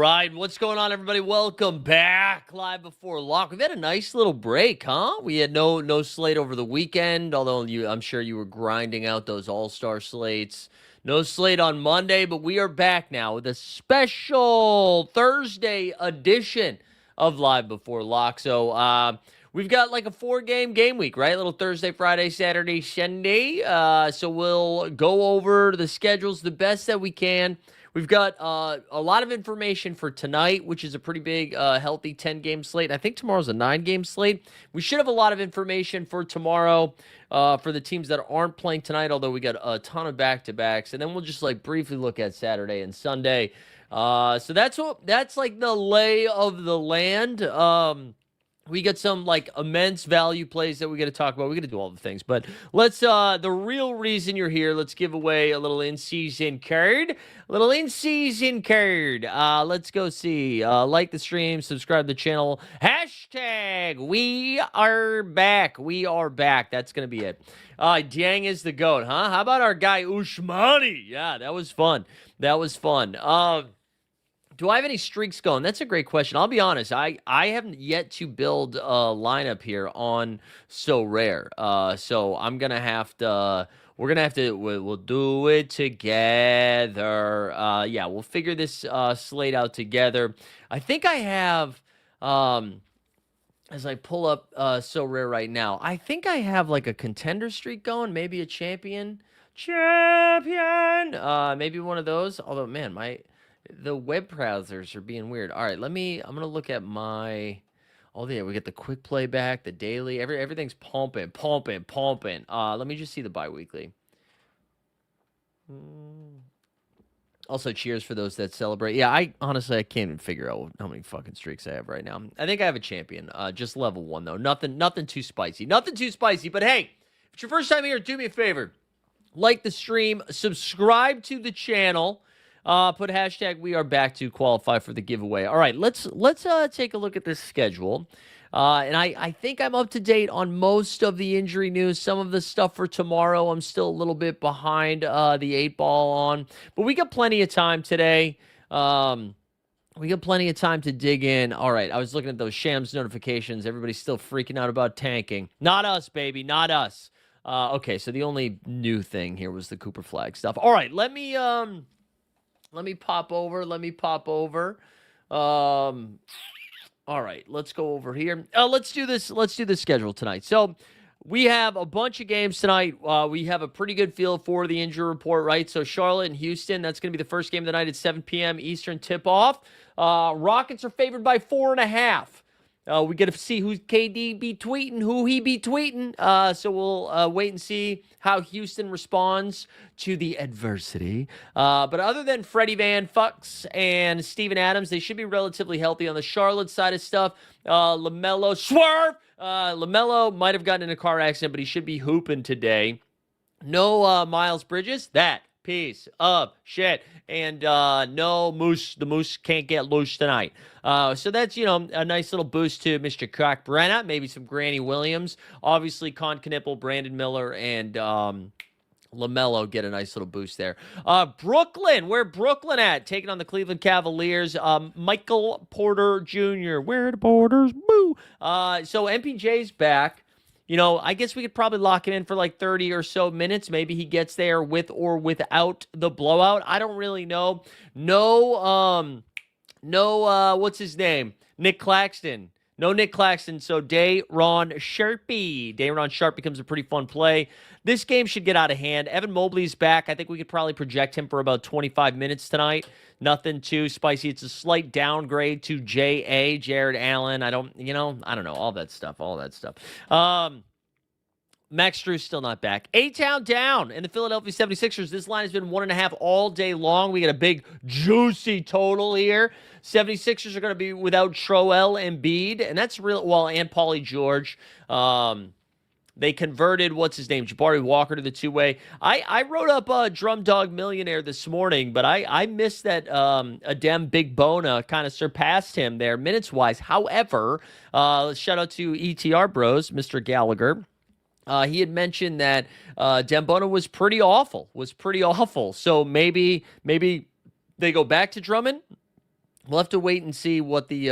right, what's going on, everybody? Welcome back, Live Before Lock. We've had a nice little break, huh? We had no slate over the weekend, although I'm sure you were grinding out those all-star slates. No slate on Monday, but we are back now with a special Thursday edition of Live Before Lock. So, we've got like a 4-game week, right? A little Thursday, Friday, Saturday, Sunday. So we'll go over the schedules the best that we can. We've got a lot of information for tonight, which is a pretty big, healthy 10-game slate. I think tomorrow's a 9-game slate. We should have a lot of information for tomorrow for the teams that aren't playing tonight, although we got a ton of back-to-backs. And then we'll just like briefly look at Saturday and Sunday. So that's like the lay of the land. We got some like immense value plays that we got to talk about. We got to do all the things, but let's, the real reason you're here, let's give away a little in-season card. Let's go see, like the stream, subscribe to the channel, hashtag we are back. That's going to be it. Dang is the GOAT, huh? How about our guy Ushmani? Yeah, that was fun. Do I have any streaks going? That's a great question. I'll be honest. I haven't yet to build a lineup here on Sorare. So I'm going to have to, we'll do it together. Yeah, we'll figure this slate out together. I think I have, as I pull up Sorare right now, I think I have like a contender streak going, maybe a champion, maybe one of those. Although, man, the web browsers are being weird. All right, I'm going to look at my, yeah, we get the quick playback, the daily, everything's pumping. Let me just see the bi-weekly. Also, cheers for those that celebrate. Yeah, I honestly can't even figure out how many fucking streaks I have right now. I think I have a champion, just level 1 though. Nothing too spicy. But hey, if it's your first time here, do me a favor. Like the stream, subscribe to the channel. Put hashtag we are back to qualify for the giveaway. All right, let's take a look at this schedule. And I think I'm up to date on most of the injury news. Some of the stuff for tomorrow, I'm still a little bit behind the 8-ball on. But we got plenty of time today. We got plenty of time to dig in. All right, I was looking at those Shams notifications. Everybody's still freaking out about tanking. Not us, baby, not us. Okay, so the only new thing here was the Cooper Flag stuff. All right, let me pop over. All right, let's go over here. Let's do this schedule tonight. So we have a bunch of games tonight. We have a pretty good feel for the injury report, right? So Charlotte and Houston, that's going to be the first game of the night at 7 p.m. Eastern tip-off. Rockets are favored by 4.5. We get to see who KD be tweeting, so we'll wait and see how Houston responds to the adversity. But other than Freddie Van Fucks and Steven Adams, they should be relatively healthy. On the Charlotte side of stuff, LaMelo, swerve! LaMelo might have gotten in a car accident, but he should be hooping today. No Miles Bridges. That piece of shit. And no Moose. The Moose can't get loose tonight. So that's, a nice little boost to Mr. Cockbrenna. Maybe some Granny Williams. Obviously, Con Knippel, Brandon Miller, and LaMelo get a nice little boost there. Brooklyn. Where Brooklyn at? Taking on the Cleveland Cavaliers. Michael Porter Jr. Where the Porters? Boo! So MPJ's back. I guess we could probably lock him in for like 30 or so minutes. Maybe he gets there with or without the blowout. I don't really know. No, what's his name? Nick Claxton. No Nick Claxton, so Day'Ron Sharpe. Day'Ron Sharpe becomes a pretty fun play. This game should get out of hand. Evan Mobley's back. I think we could probably project him for about 25 minutes tonight. Nothing too spicy. It's a slight downgrade to J.A., Jared Allen. I don't know, all that stuff. Max Strus still not back. A-Town down. And the Philadelphia 76ers, this line has been 1.5 all day long. We got a big, juicy total here. 76ers are going to be without Joel Embiid. And that's real, and Paulie George. They converted, what's his name, Jabari Walker to the two-way. I wrote up Drum Dog Millionaire this morning, but I missed that Adem Big Bona kind of surpassed him there minutes-wise. However, shout out to ETR Bros, Mr. Gallagher. He had mentioned that Dembona was pretty awful. So maybe they go back to Drummond. We'll have to wait and see what the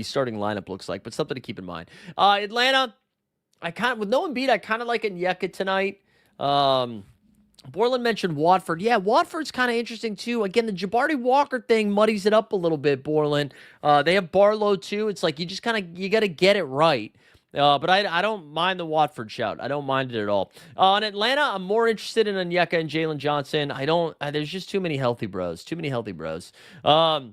starting lineup looks like, but something to keep in mind. Atlanta, with no Embiid, I kind of like Onyeka tonight. Um, Borland mentioned Watford. Yeah, Watford's kind of interesting too. Again, the Jabari Walker thing muddies it up a little bit, Borland. They have Barlow too. It's like you got to get it right. But I don't mind the Watford shout. I don't mind it at all. In Atlanta, I'm more interested in Onyeka and Jalen Johnson. I don't. There's just too many healthy bros. Too many healthy bros. All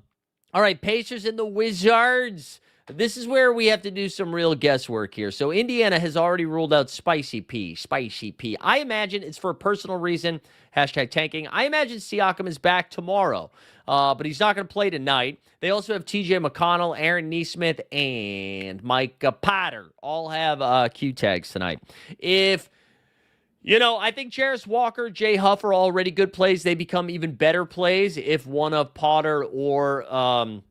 right, Pacers and the Wizards. This is where we have to do some real guesswork here. So Indiana has already ruled out Spicy P. Spicy P. I imagine it's for a personal reason. Hashtag tanking. I imagine Siakam is back tomorrow, but he's not going to play tonight. They also have TJ McConnell, Aaron Nesmith, and Micah Potter. All have Q tags tonight. I think Jarris Walker, Jay Huff are already good plays. They become even better plays if one of Potter or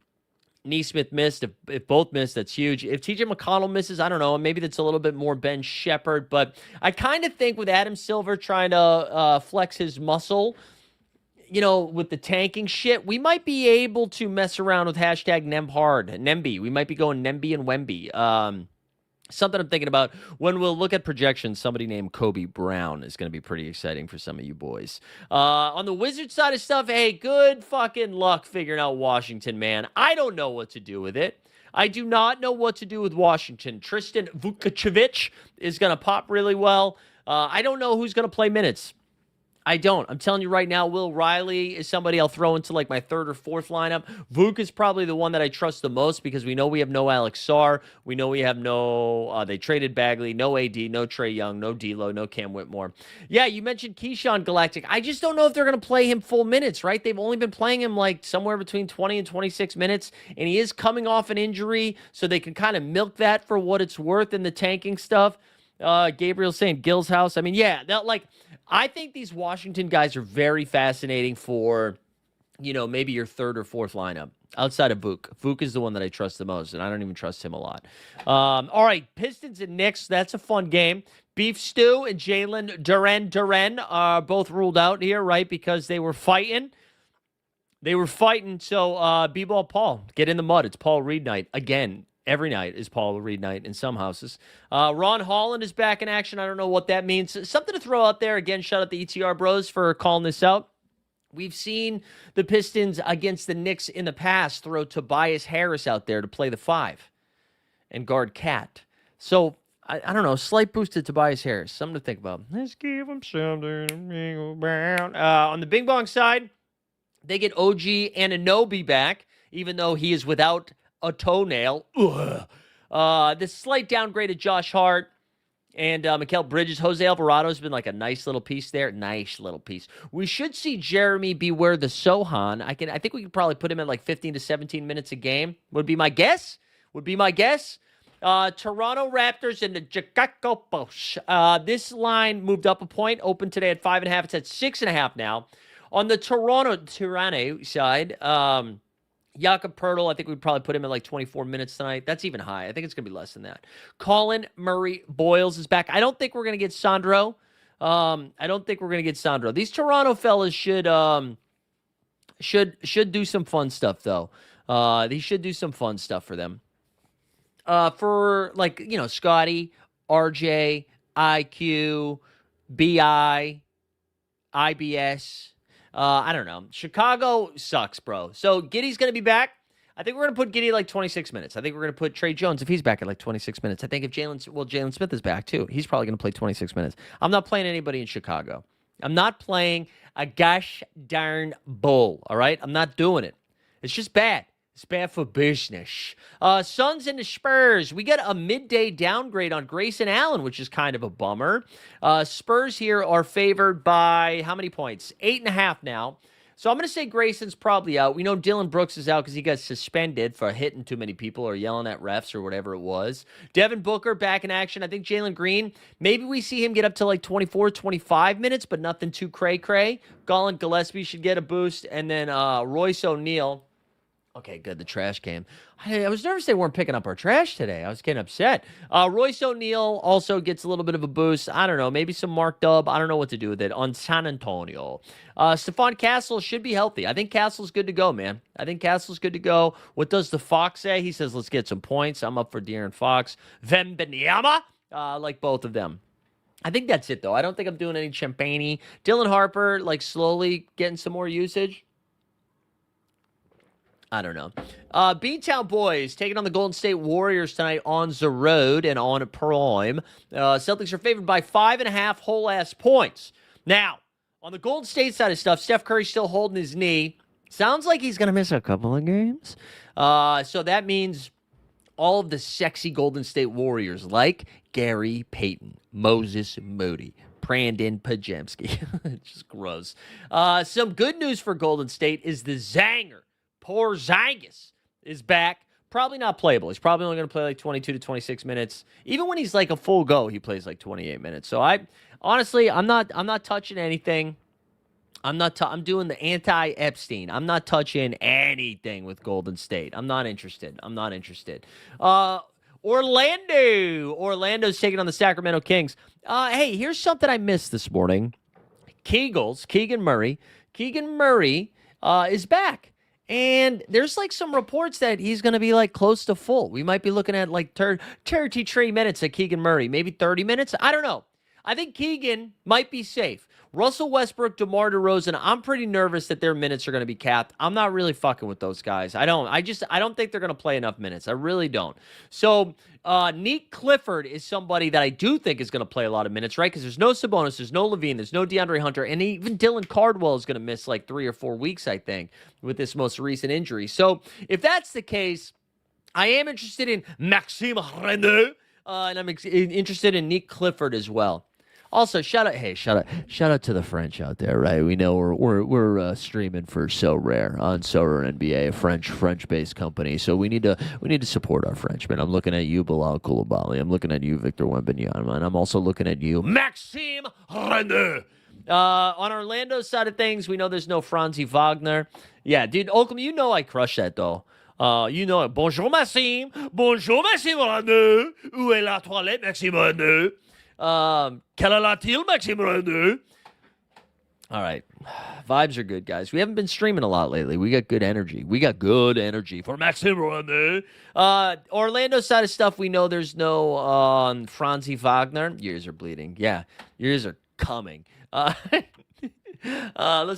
Nesmith missed. If both missed, that's huge. If TJ McConnell misses, I don't know. Maybe that's a little bit more Ben Shepherd. But I kind of think with Adam Silver trying to flex his muscle, with the tanking shit, we might be able to mess around with hashtag Nemby. We might be going Nemby and Wemby. Something I'm thinking about when we'll look at projections. Somebody named Kobe Brown is going to be pretty exciting for some of you boys. On the Wizards side of stuff, hey, good fucking luck figuring out Washington, man. I don't know what to do with it. I do not know what to do with Washington. Tristan Vukovic is going to pop really well. I don't know who's going to play minutes. I don't. I'm telling you right now, Will Riley is somebody I'll throw into like my third or fourth lineup. Vuk is probably the one that I trust the most because we know we have no Alex Sarr. We know we have they traded Bagley, no AD, no Trae Young, no D'Lo, no Cam Whitmore. Yeah, you mentioned Keyshawn Galactic. I just don't know if they're going to play him full minutes, right? They've only been playing him like somewhere between 20 and 26 minutes, and he is coming off an injury, so they can kind of milk that for what it's worth in the tanking stuff. Gabriel saying Gil's house. I mean, yeah, I think these Washington guys are very fascinating for, maybe your third or fourth lineup outside of Vuk. Vuk is the one that I trust the most, and I don't even trust him a lot. All right, Pistons and Knicks. That's a fun game. Beef Stew and Jalen Duren are both ruled out here, right, because they were fighting. So B-Ball Paul, get in the mud. It's Paul Reed night again. Every night is Paul Reed night in some houses. Ron Holland is back in action. I don't know what that means. Something to throw out there. Again, shout out the ETR bros for calling this out. We've seen the Pistons against the Knicks in the past throw Tobias Harris out there to play the 5 and guard Cat. So, I don't know, slight boost to Tobias Harris. Something to think about. Let's give him something to think about. On the Bing Bong side, they get OG Anunoby back, even though he is without a toenail. The slight downgrade of Josh Hart and Mikal Bridges. Jose Alvarado's been like a nice little piece there. Nice little piece. We should see Jeremy Beware the Sohan. I think we could probably put him at like 15 to 17 minutes a game. Would be my guess. Toronto Raptors and the Chicago Bulls. This line moved up a point. Opened today at 5.5. It's at 6.5 now. On the Toronto side, Jakob Poeltl, I think we'd probably put him at like 24 minutes tonight. That's even high. I think it's going to be less than that. Colin Murray Boyles is back. I don't think we're going to get Sandro. These Toronto fellas should do some fun stuff, though. They should do some fun stuff for them. For, Scotty, RJ, IQ, BI, IBS. I don't know. Chicago sucks, bro. So Giddey's going to be back. I think we're going to put Giddey like 26 minutes. I think we're going to put Trey Jones if he's back at like 26 minutes. I think if Jalen Smith is back too, he's probably going to play 26 minutes. I'm not playing anybody in Chicago. I'm not playing a gosh darn bull, all right? I'm not doing it. It's just bad. It's bad for business. Suns and the Spurs. We get a midday downgrade on Grayson Allen, which is kind of a bummer. Spurs here are favored by how many points? 8.5 now. So I'm going to say Grayson's probably out. We know Dylan Brooks is out because he got suspended for hitting too many people or yelling at refs or whatever it was. Devin Booker back in action. I think Jalen Green, maybe we see him get up to like 24, 25 minutes, but nothing too cray-cray. Colin Gillespie should get a boost. And then Royce O'Neal Okay, good. The trash came. I was nervous they weren't picking up our trash today. I was getting upset. Royce O'Neal also gets a little bit of a boost. I don't know. Maybe some Mark Dub. I don't know what to do with it on San Antonio. Stephon Castle should be healthy. I think Castle's good to go, man. I think Castle's good to go. What does the Fox say? He says, let's get some points. I'm up for De'Aaron Fox. Vembenyama. Like both of them. I think that's it, though. I don't think I'm doing any Champagne. Dylan Harper, like slowly getting some more usage. I don't know. Beantown Boys taking on the Golden State Warriors tonight on the road and on Prime. Celtics are favored by 5.5 whole ass points. Now, on the Golden State side of stuff, Steph Curry's still holding his knee. Sounds like he's going to miss a couple of games. So that means all of the sexy Golden State Warriors like Gary Payton, Moses Moody, Brandon Pajemski. Just gross. Some good news for Golden State is the Zanger. Porzingis is back. Probably not playable. He's probably only going to play like 22 to 26 minutes. Even when he's like a full go, he plays like 28 minutes. So I'm not touching anything. I'm doing the anti-Epstein. I'm not touching anything with Golden State. I'm not interested. Orlando's taking on the Sacramento Kings. Hey, here's something I missed this morning. Keegan Murray is back. And there's like some reports that he's going to be like close to full. We might be looking at like 33 minutes at Keegan Murray, maybe 30 minutes. I don't know. I think Keegan might be safe. Russell Westbrook, DeMar DeRozan, I'm pretty nervous that their minutes are going to be capped. I'm not really fucking with those guys. I don't think they're going to play enough minutes. I really don't. So, Nick Clifford is somebody that I do think is going to play a lot of minutes, right? Because there's no Sabonis, there's no Levine, there's no DeAndre Hunter, and even Dylan Cardwell is going to miss like 3 or 4 weeks, I think, with this most recent injury. So, if that's the case, I am interested in Maxime Renaud, and I'm interested in Nick Clifford as well. Also, shout out to the French out there, right? We know we're streaming for Sorare on Sorare NBA, a French-based company. So we need to support our Frenchmen. I'm looking at you, Bilal Koulibaly. I'm looking at you, Victor Wembanyama, and I'm also looking at you, Maxime Renaud. On Orlando's side of things, we know there's no Franzi Wagner. Yeah, dude, Oakham, you know I crush that though. You know it. Bonjour, Maxime. Bonjour, Maxime Renaud. Où est la toilette, Maxime Renaud? Quelle a-t-il, Maxime Renaud? All right. Vibes are good, guys. We haven't been streaming a lot lately. We got good energy. For Maxime Renaud. Orlando side of stuff, we know there's no Franzi Wagner. Ears are bleeding. Yeah, ears are coming. Let's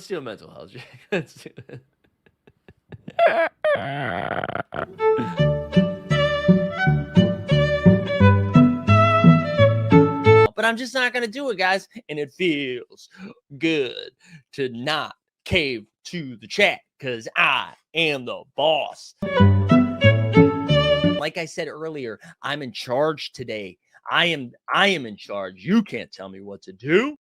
do a mental health check. Let's do it. But I'm just not going to do it, guys. And it feels good to not cave to the chat because I am the boss. Like I said earlier, I'm in charge today. I am in charge. You can't tell me what to do.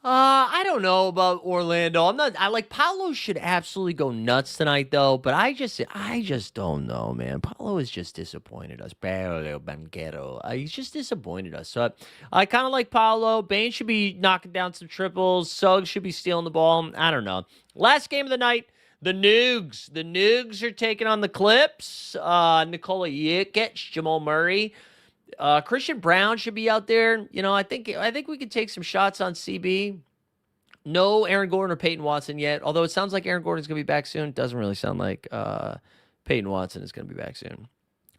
I don't know about Orlando. I like Paolo should absolutely go nuts tonight though, but I just don't know, man. Paolo has just disappointed us. Paolo Banquero. He's just disappointed us. So I kind of like Paolo. Bane should be knocking down some triples. Suggs should be stealing the ball. I don't know. Last game of the night, the Nugs. The Nugs are taking on the Clips. Nikola Jokic, Jamal Murray. Christian Brown should be out there. You know, I think we could take some shots on CB. No Aaron Gordon or Peyton Watson yet, although it sounds like Aaron Gordon's going to be back soon. It doesn't really sound like Peyton Watson is going to be back soon.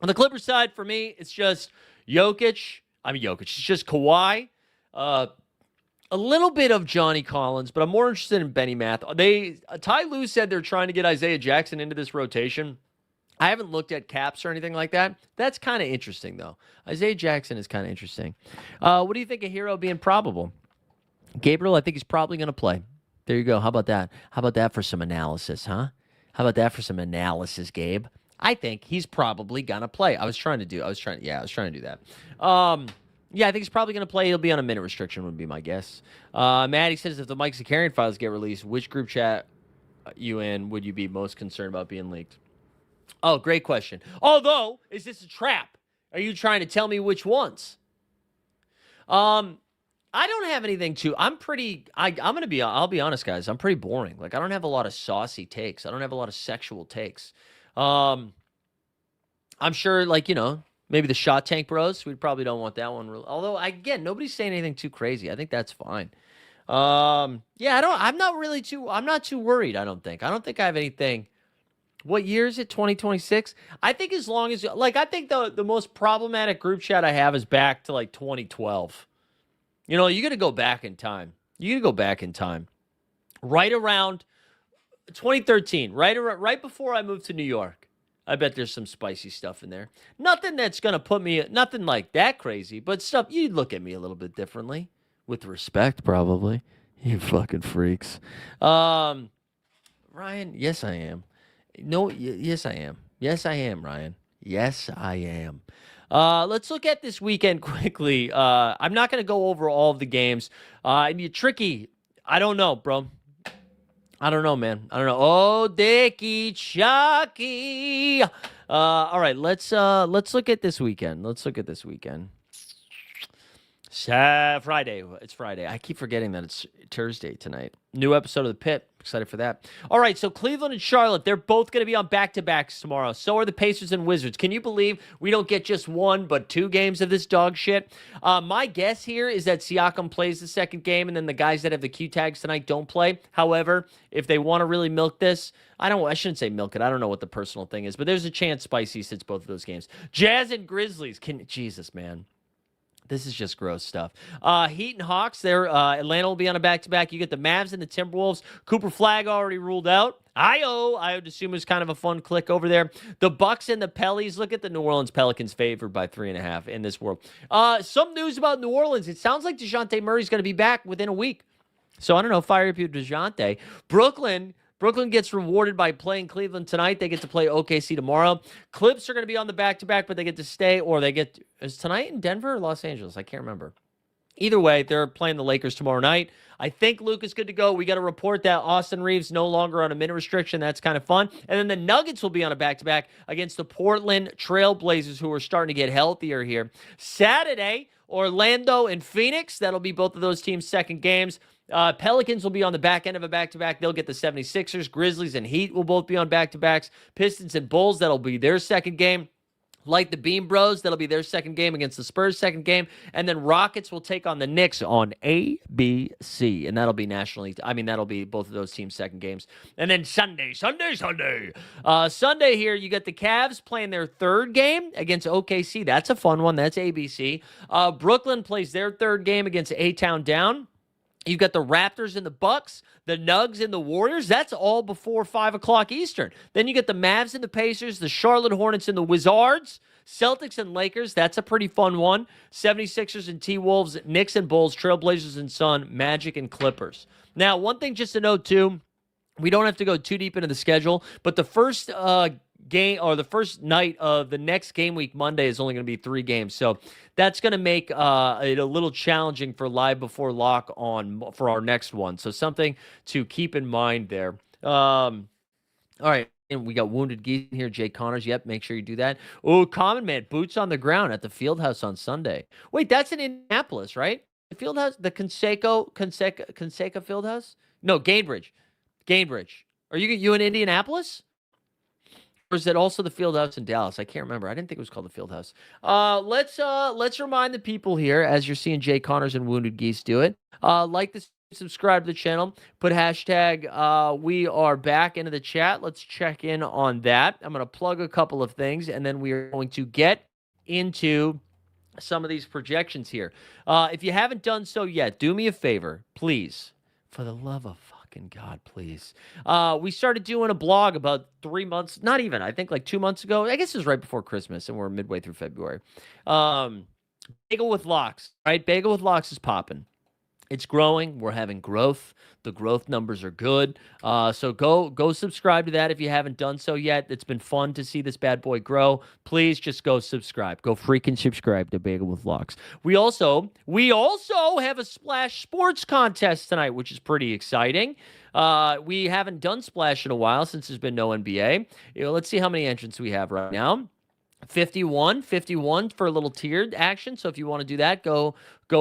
On the Clippers side, for me, it's just Jokic. It's just Kawhi. A little bit of Johnny Collins, but I'm more interested in Benny Math. Ty Lue said they're trying to get Isaiah Jackson into this rotation. I haven't looked at caps or anything like that. That's kind of interesting, though. Isaiah Jackson is kind of interesting. What do you think of Hero being probable? Gabriel, I think he's probably going to play. There you go. How about that? How about that for some analysis, huh? How about that for some analysis, Gabe? I think he's probably going to play. I was trying to do that. Yeah, I think he's probably going to play. He'll be on a minute restriction would be my guess. Maddie says, if the Mike Zakarian files get released, which group chat you in would you be most concerned about being leaked? Oh, great question. Although, is this a trap? Are you trying to tell me which ones? I don't have anything to. I'll be honest, guys. I'm pretty boring. Like I don't have a lot of saucy takes. I don't have a lot of sexual takes. Um, I'm sure, like maybe the Shot Tank Bros. We probably don't want that one. Although again, nobody's saying anything too crazy. I think that's fine. Yeah, I don't. I'm not really too. I'm not too worried. I don't think. I don't think I have anything. What year is it? 2026. I think as long as I think the most problematic group chat I have is back to like 2012. You got to go back in time. You got to go back in time. Right around 2013, right before I moved to New York. I bet there's some spicy stuff in there. Nothing that's going to put me, nothing like that crazy, but stuff you'd look at me a little bit differently. With respect, probably. You fucking freaks. Ryan, yes, I am. No, yes, I am. Yes, I am, Ryan. Yes, I am. Let's look at this weekend quickly. I'm not going to go over all of the games. It'd be tricky. I don't know, bro. I don't know, man. I don't know. Oh, Dicky Chucky. All right, let's look at this weekend. Friday. It's Friday. I keep forgetting that it's Thursday tonight. New episode of The Pit. Excited for that. All right, so Cleveland and Charlotte, they're both going to be on back-to-backs tomorrow. So are the Pacers and Wizards. Can you believe we don't get just one but two games of this dog shit? My guess here is that Siakam plays the second game, and then the guys that have the Q tags tonight don't play. However, if they want to really milk this, I shouldn't say milk it. I don't know what the personal thing is, but there's a chance Spicy sits both of those games. Jazz and Grizzlies. Jesus, man. This is just gross stuff. Heat and Hawks, Atlanta will be on a back-to-back. You get the Mavs and the Timberwolves. Cooper Flag already ruled out. I would assume it's kind of a fun click over there. The Bucks and the Pellies. Look at the New Orleans Pelicans favored by 3.5 in this world. Some news about New Orleans. It sounds like DeJounte Murray's going to be back within a week. So I don't know. Fire up your DeJounte. Brooklyn gets rewarded by playing Cleveland tonight. They get to play OKC tomorrow. Clips are going to be on the back-to-back, but they get to stay, or is tonight in Denver or Los Angeles? I can't remember. Either way, they're playing the Lakers tomorrow night. I think Luke is good to go. We got to report that Austin Reeves no longer on a minute restriction. That's kind of fun. And then the Nuggets will be on a back-to-back against the Portland Trailblazers, who are starting to get healthier here. Saturday, Orlando and Phoenix. That'll be both of those teams' second games. Pelicans will be on the back end of a back-to-back. They'll get the 76ers. Grizzlies and Heat will both be on back-to-backs. Pistons and Bulls, that'll be their second game. Like the Beam Bros, that'll be their second game against the Spurs' second game. And then Rockets will take on the Knicks on ABC. And that'll be that'll be both of those teams' second games. And then Sunday here, you get the Cavs playing their third game against OKC. That's a fun one. That's ABC. Brooklyn plays their third game against A-Town Down. You've got the Raptors and the Bucks, the Nugs and the Warriors. That's all before 5 o'clock Eastern. Then you get the Mavs and the Pacers, the Charlotte Hornets and the Wizards, Celtics and Lakers. That's a pretty fun one. 76ers and T-Wolves, Knicks and Bulls, Trailblazers and Sun, Magic and Clippers. Now, one thing just to note, too, we don't have to go too deep into the schedule, but the first game or the first night of the next game week Monday is only going to be 3 games. So that's going to make it a little challenging for live before lock for our next one. So something to keep in mind there. All right. And we got Wounded Geese here. Jay Connors. Yep. Make sure you do that. Oh, Common Man. Boots on the ground at the Fieldhouse on Sunday. Wait, that's in Indianapolis, right? The Fieldhouse, the Conseco Fieldhouse? No, Gainbridge. Are you in Indianapolis? Or is it also the Fieldhouse in Dallas? I can't remember. I didn't think it was called the Fieldhouse. Let's remind the people here, as you're seeing Jay Connors and Wounded Geese do it. Like this, subscribe to the channel. Put hashtag we are back into the chat. Let's check in on that. I'm going to plug a couple of things, and then we are going to get into some of these projections here. If you haven't done so yet, do me a favor, please. For the love of fucking God, please. We started doing a blog about 3 months, not even, I think like 2 months ago. I guess it was right before Christmas, and we're midway through February. Bagel with Locks, right? Bagel with Locks is popping. It's growing. We're having growth. The growth numbers are good. So go subscribe to that if you haven't done so yet. It's been fun to see this bad boy grow. Please just go subscribe. Go freaking subscribe to Bagel with Locks. We also have a Splash Sports contest tonight, which is pretty exciting. We haven't done Splash in a while since there's been no NBA. Let's see how many entrants we have right now. 51 for a little tiered action. So if you want to do that, go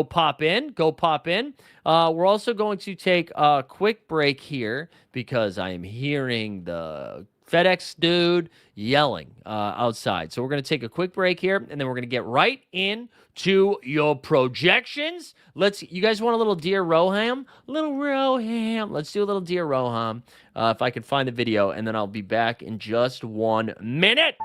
pop in. We're also going to take a quick break here because I am hearing the FedEx dude yelling outside. So we're going to take a quick break here, and then we're going to get right into your projections. You guys want a little Dear Roham? Little Roham. Let's do a little Dear Roham if I can find the video, and then I'll be back in just 1 minute.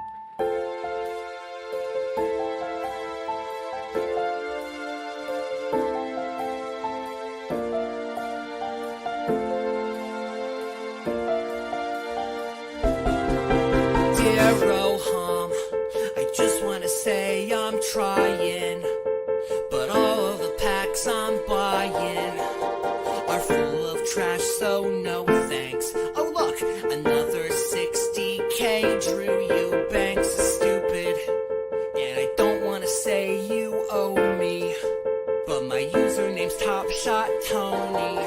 Say I'm trying, but all of the packs I'm buying are full of trash, so no thanks. Oh look, another 60K Drew Eubanks is stupid, and I don't want to say you owe me, but my username's Top Shot Tony.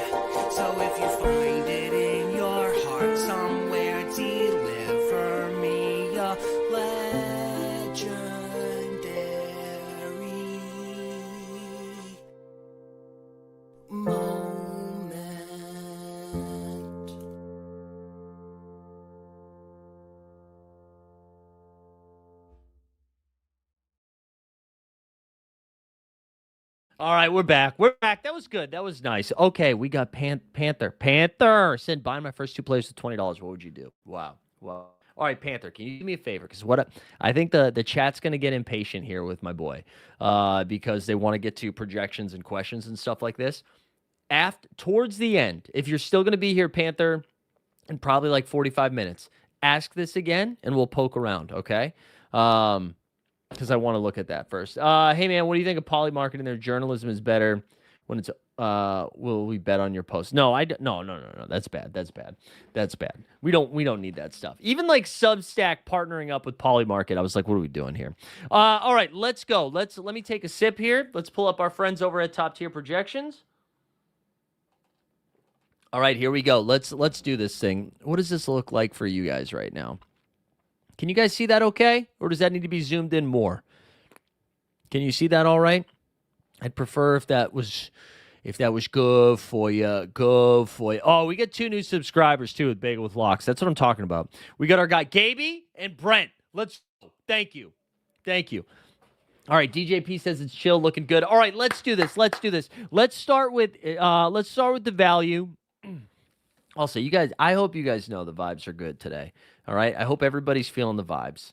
So if you find it in your heart somewhere, deliver me a legend. Moment. All right, we're back. That was good. That was nice. Okay, we got Panther said, buying my first 2 players with $20. What would you do? Wow. All right, Panther, can you do me a favor? Because I think the chat's going to get impatient here with my boy because they want to get to projections and questions and stuff like this. Towards the end, if you're still going to be here, Panther, in probably like 45 minutes, ask this again and we'll poke around, okay? Because I want to look at that first. Hey, man, what do you think of Poly marketing? Their journalism is better when it's, will we bet on your post? No, no. That's bad. We don't need that stuff. Even like Substack partnering up with Polymarket, I was like, what are we doing here? All right, let's go. Let me take a sip here. Let's pull up our friends over at Top Tier Projections. All right, here we go. Let's do this thing. What does this look like for you guys right now? Can you guys see that okay? Or does that need to be zoomed in more? Can you see that all right? I'd prefer if that was good for you. Oh, we get 2 new subscribers too with Bagel with Locks. That's what I'm talking about. We got our guy Gaby and Brent. Thank you. All right, DJP says it's chill, looking good. All right, let's do this. Let's start with the value. Also, you guys, I hope you guys know the vibes are good today. All right, I hope everybody's feeling the vibes.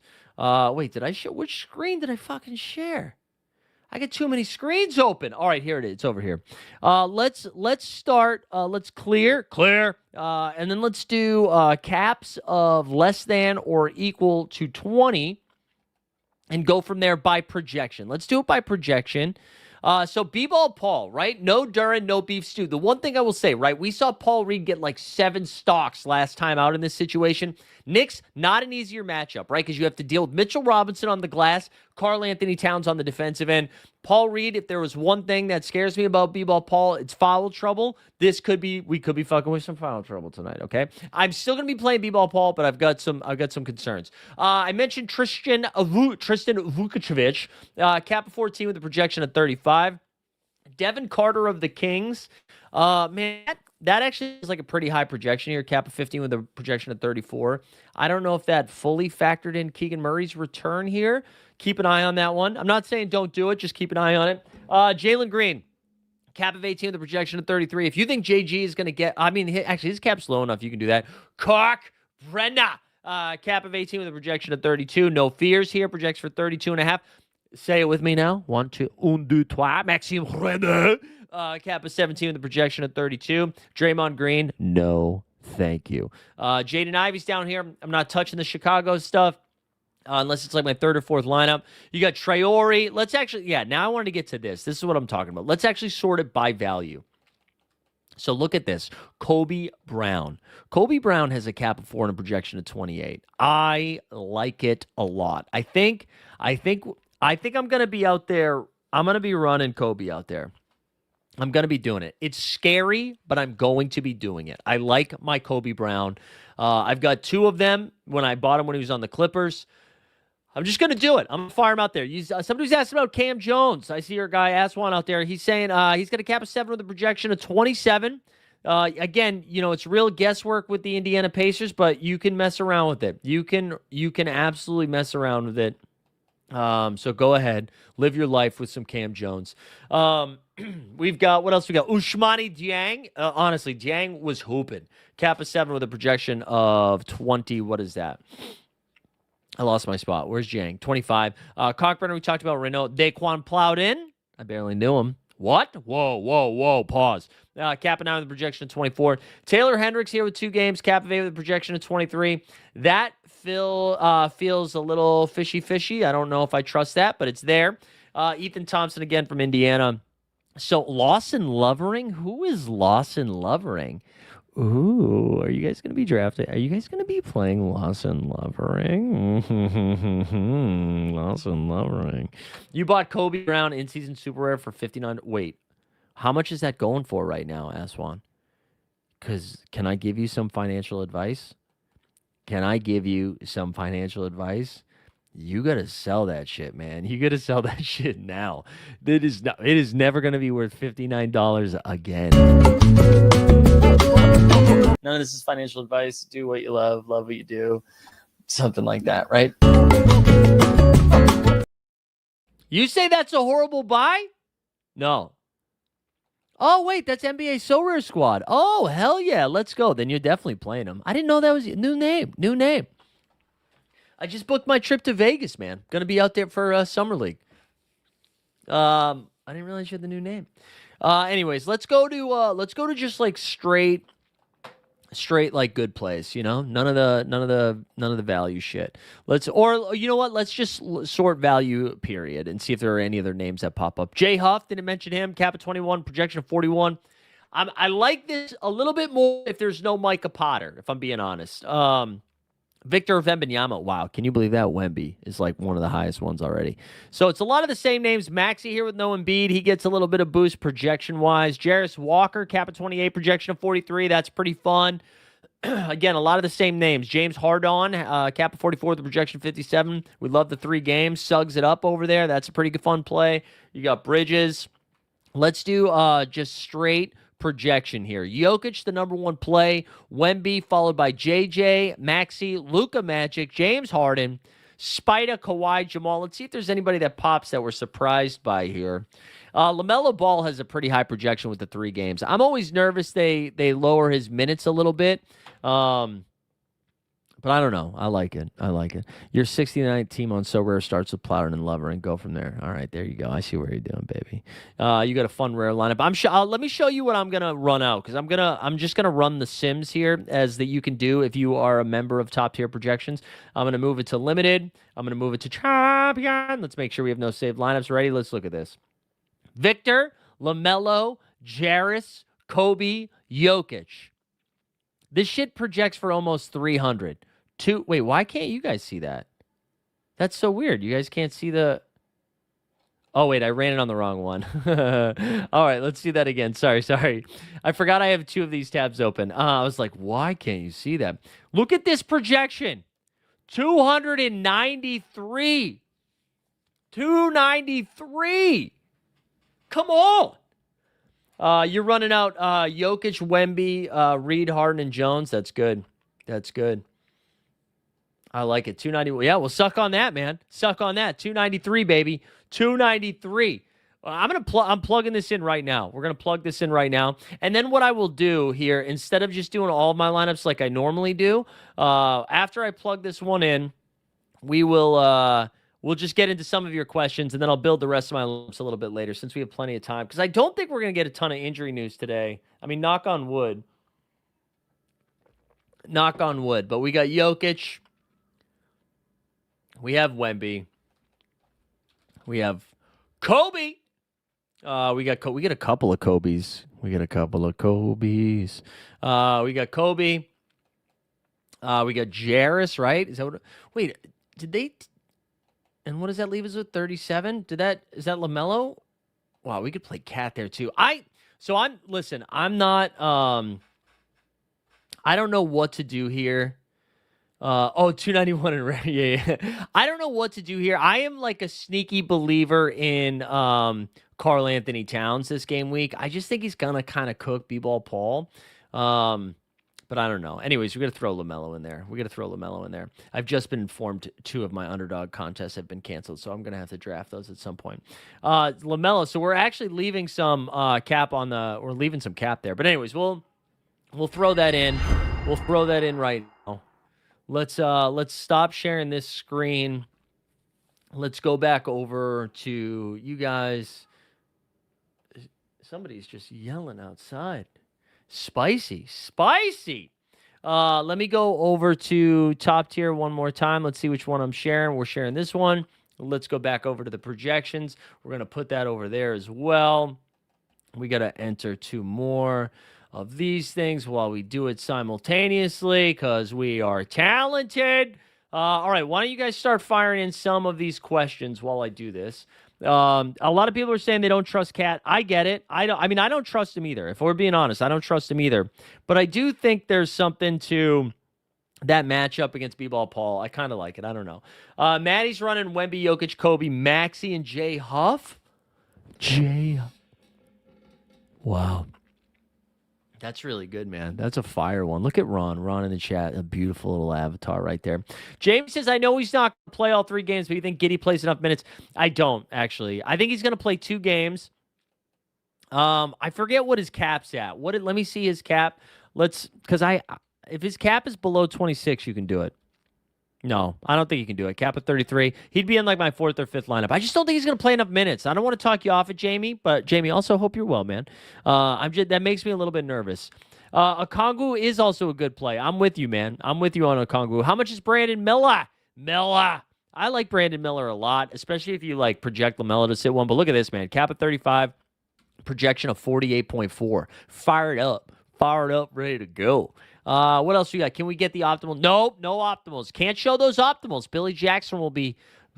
Wait, did I show? Which screen did I fucking share? I got too many screens open. All right, here it is. It's over here. Let's start. Let's clear, and then let's do caps of less than or equal to 20, and go from there by projection. Let's do it by projection. So B-Ball Paul, right? No Duran, no beef stew. The one thing I will say, right? We saw Paul Reed get like 7 stocks last time out in this situation. Knicks, not an easier matchup, right? Because you have to deal with Mitchell Robinson on the glass, Karl Anthony Towns on the defensive end. Paul Reed, if there was one thing that scares me about B-Ball Paul, it's foul trouble. We could be fucking with some foul trouble tonight, okay? I'm still going to be playing B-Ball Paul, but I've got some concerns. I mentioned Tristan Vukovic, cap of 14 with a projection of 35. Devin Carter of the Kings, man, that actually is like a pretty high projection here. Cap of 15 with a projection of 34. I don't know if that fully factored in Keegan Murray's return here. Keep an eye on that one. I'm not saying don't do it. Just keep an eye on it. Jalen Green, cap of 18 with a projection of 33. If you think JG is going to get, actually, his cap's low enough. You can do that. Cork Brenna, cap of 18 with a projection of 32. No fears here. Projects for 32.5. Say it with me now. 1, 2, 3. Maxime Renner. Cap of 17 with a projection of 32. Draymond Green, no, thank you. Jaden Ivey's down here. I'm not touching the Chicago stuff unless it's like my 3rd or 4th lineup. You got Traore. Let's actually, now I wanted to get to this. This is what I'm talking about. Let's actually sort it by value. So look at this. Kobe Brown. Kobe Brown has a cap of 4 and a projection of 28. I like it a lot. I think I'm going to be out there. I'm going to be running Kobe out there. I'm going to be doing it. It's scary, but I'm going to be doing it. I like my Kobe Brown. I've got 2 of them when I bought him when he was on the Clippers. I'm just going to do it. I'm going to fire him out there. Somebody's asking about Cam Jones. I see your guy, Aswan, out there. He's saying he's going to cap a 7 with a projection of 27. Again, it's real guesswork with the Indiana Pacers, but you can mess around with it. You can absolutely mess around with it. So go ahead, live your life with some Cam Jones. We've got, what else we got? Ousmane Dieng. Honestly, Dieng was hooping. Cap a 7 with a projection of 20. What is that? I lost my spot. Where's Dieng? 25. Cockburner, we talked about Renault. Daquan plowed in. I barely knew him. What? Whoa. Pause. Cap a 9 with a projection of 24. Taylor Hendricks here with 2 games. Cap of 8 with a projection of 23. That feels a little fishy. I don't know if I trust that, but it's there. Ethan Thompson again from Indiana. So Lawson Lovering? Who is Lawson Lovering? Ooh, are you guys going to be drafted? Are you guys going to be playing Lawson Lovering? Lawson Lovering. You bought Kobe Brown in-season super rare for 59. Wait, how much is that going for right now, Aswan? Because can I give you some financial advice? You got to sell that shit, man. You got to sell that shit now. It is never going to be worth $59 again. None of this is financial advice. Do what you love what you do. Something like that, right? You say that's a horrible buy? No. Oh, wait, that's NBA Sorare Squad. Oh, hell yeah, let's go. Then you're definitely playing them. I didn't know that was new name. I just booked my trip to Vegas, man. Going to be out there for Summer League. I didn't realize you had the new name. Anyways, let's go to just like straight like good plays, none of the value shit. Let's just sort value period and see if there are any other names that pop up. Jay Huff, didn't mention him. Cap of 21, projection of 41. I like this a little bit more if there's no Micah Potter, if I'm being honest. Victor Wembanyama. Wow, can you believe that? Wemby is like one of the highest ones already. So it's a lot of the same names. Maxey here with no Embiid. He gets a little bit of boost projection-wise. Jarris Walker, cap of 28, projection of 43. That's pretty fun. Again, a lot of the same names. James Harden, cap of 44, the projection 57. We love the 3 games. Suggs it up over there. That's a pretty good fun play. You got Bridges. Let's do just straight projection here. Jokic, the number 1 play. Wemby, followed by JJ, Maxey, Luka Magic, James Harden, Spida, Kawhi, Jamal. Let's see if there's anybody that pops that we're surprised by here. LaMelo Ball has a pretty high projection with the 3 games. I'm always nervous they lower his minutes a little bit. But I don't know. I like it. Your 69th team on So Rare starts with Plowden and Lover and go from there. All right, there you go. I see where you're doing, baby. You got a fun rare lineup. Let me show you what I'm gonna run out because I'm just gonna run the Sims here as that you can do if you are a member of Top Tier Projections. I'm gonna move it to limited. I'm gonna move it to champion. Let's make sure we have no saved lineups. Ready? Let's look at this. Victor, LaMelo, Jarris, Kobe, Jokic. This shit projects for almost 300. Wait, why can't you guys see that? That's so weird. You guys can't see the... Oh, wait, I ran it on the wrong one. All right, let's do that again. Sorry. I forgot I have 2 of these tabs open. I was like, why can't you see that? Look at this projection. 293. 293. Come on. You're running out Jokic, Wemby, Reed, Harden, and Jones. That's good. I like it. 290. Yeah, well, suck on that, man. Suck on that. 293, baby. 293. I'm plugging this in right now. We're gonna plug this in right now, and then what I will do here, instead of just doing all of my lineups like I normally do, after I plug this one in, we will. We'll just get into some of your questions, and then I'll build the rest of my lineups a little bit later since we have plenty of time. Because I don't think we're going to get a ton of injury news today. I mean, knock on wood. But we got Jokic. We have Wemby. We have Kobe. We got a couple of Kobe's. We got Kobe. We got Jarris, right? Is that what? Wait, did they? And what does that leave us with? 37? Is that LaMelo? Wow, we could play Cat there too. I'm not I don't know what to do here. $291 in red. Yeah. I don't know what to do here. I am like a sneaky believer in Carl Anthony Towns this game week. I just think he's gonna kind of cook B-ball Paul. Um, but I don't know. Anyways, we're gonna throw LaMelo in there. I've just been informed 2 of my underdog contests have been canceled, so I'm gonna have to draft those at some point. LaMelo. So we're actually leaving some cap on the. We're leaving some cap there. But anyways, we'll throw that in. We'll throw that in right now. Let's stop sharing this screen. Let's go back over to you guys. Somebody's just yelling outside. Spicy. Let me go over to top tier one more time. Let's see which one I'm sharing. We're sharing this one. Let's go back over to the projections. We're going to put that over there as well. We got to enter 2 more of these things while we do it simultaneously because we are talented. All right, why don't you guys start firing in some of these questions while I do this? A lot of people are saying they don't trust Cat. I get it. I don't trust him either. If we're being honest, I don't trust him either. But I do think there's something to that matchup against B-Ball Paul. I kind of like it. I don't know. Maddie's running Wemby, Jokic, Kobe, Maxey, and Jay Huff. Wow. That's really good, man. That's a fire one. Look at Ron. Ron in the chat. A beautiful little avatar right there. James says, I know he's not going to play all 3 games, but you think Giddey plays enough minutes? I don't, actually. I think he's going to play 2 games. I forget what his cap's at. Let me see his cap. If his cap is below 26, you can do it. No, I don't think he can do it. Cap at 33. He'd be in like my 4th or 5th lineup. I just don't think he's going to play enough minutes. I don't want to talk you off it, Jamie, but Jamie, also hope you're well, man. That makes me a little bit nervous. Okongwu is also a good play. I'm with you, man. I'm with you on Okongwu. How much is Brandon Miller? I like Brandon Miller a lot, especially if you like project LaMelo to sit one. But look at this, man. Cap at 35, projection of 48.4. Fired up, ready to go. What else we got? Can we get the optimal? Nope, no optimals. Can't show those optimals. Billy Jackson will be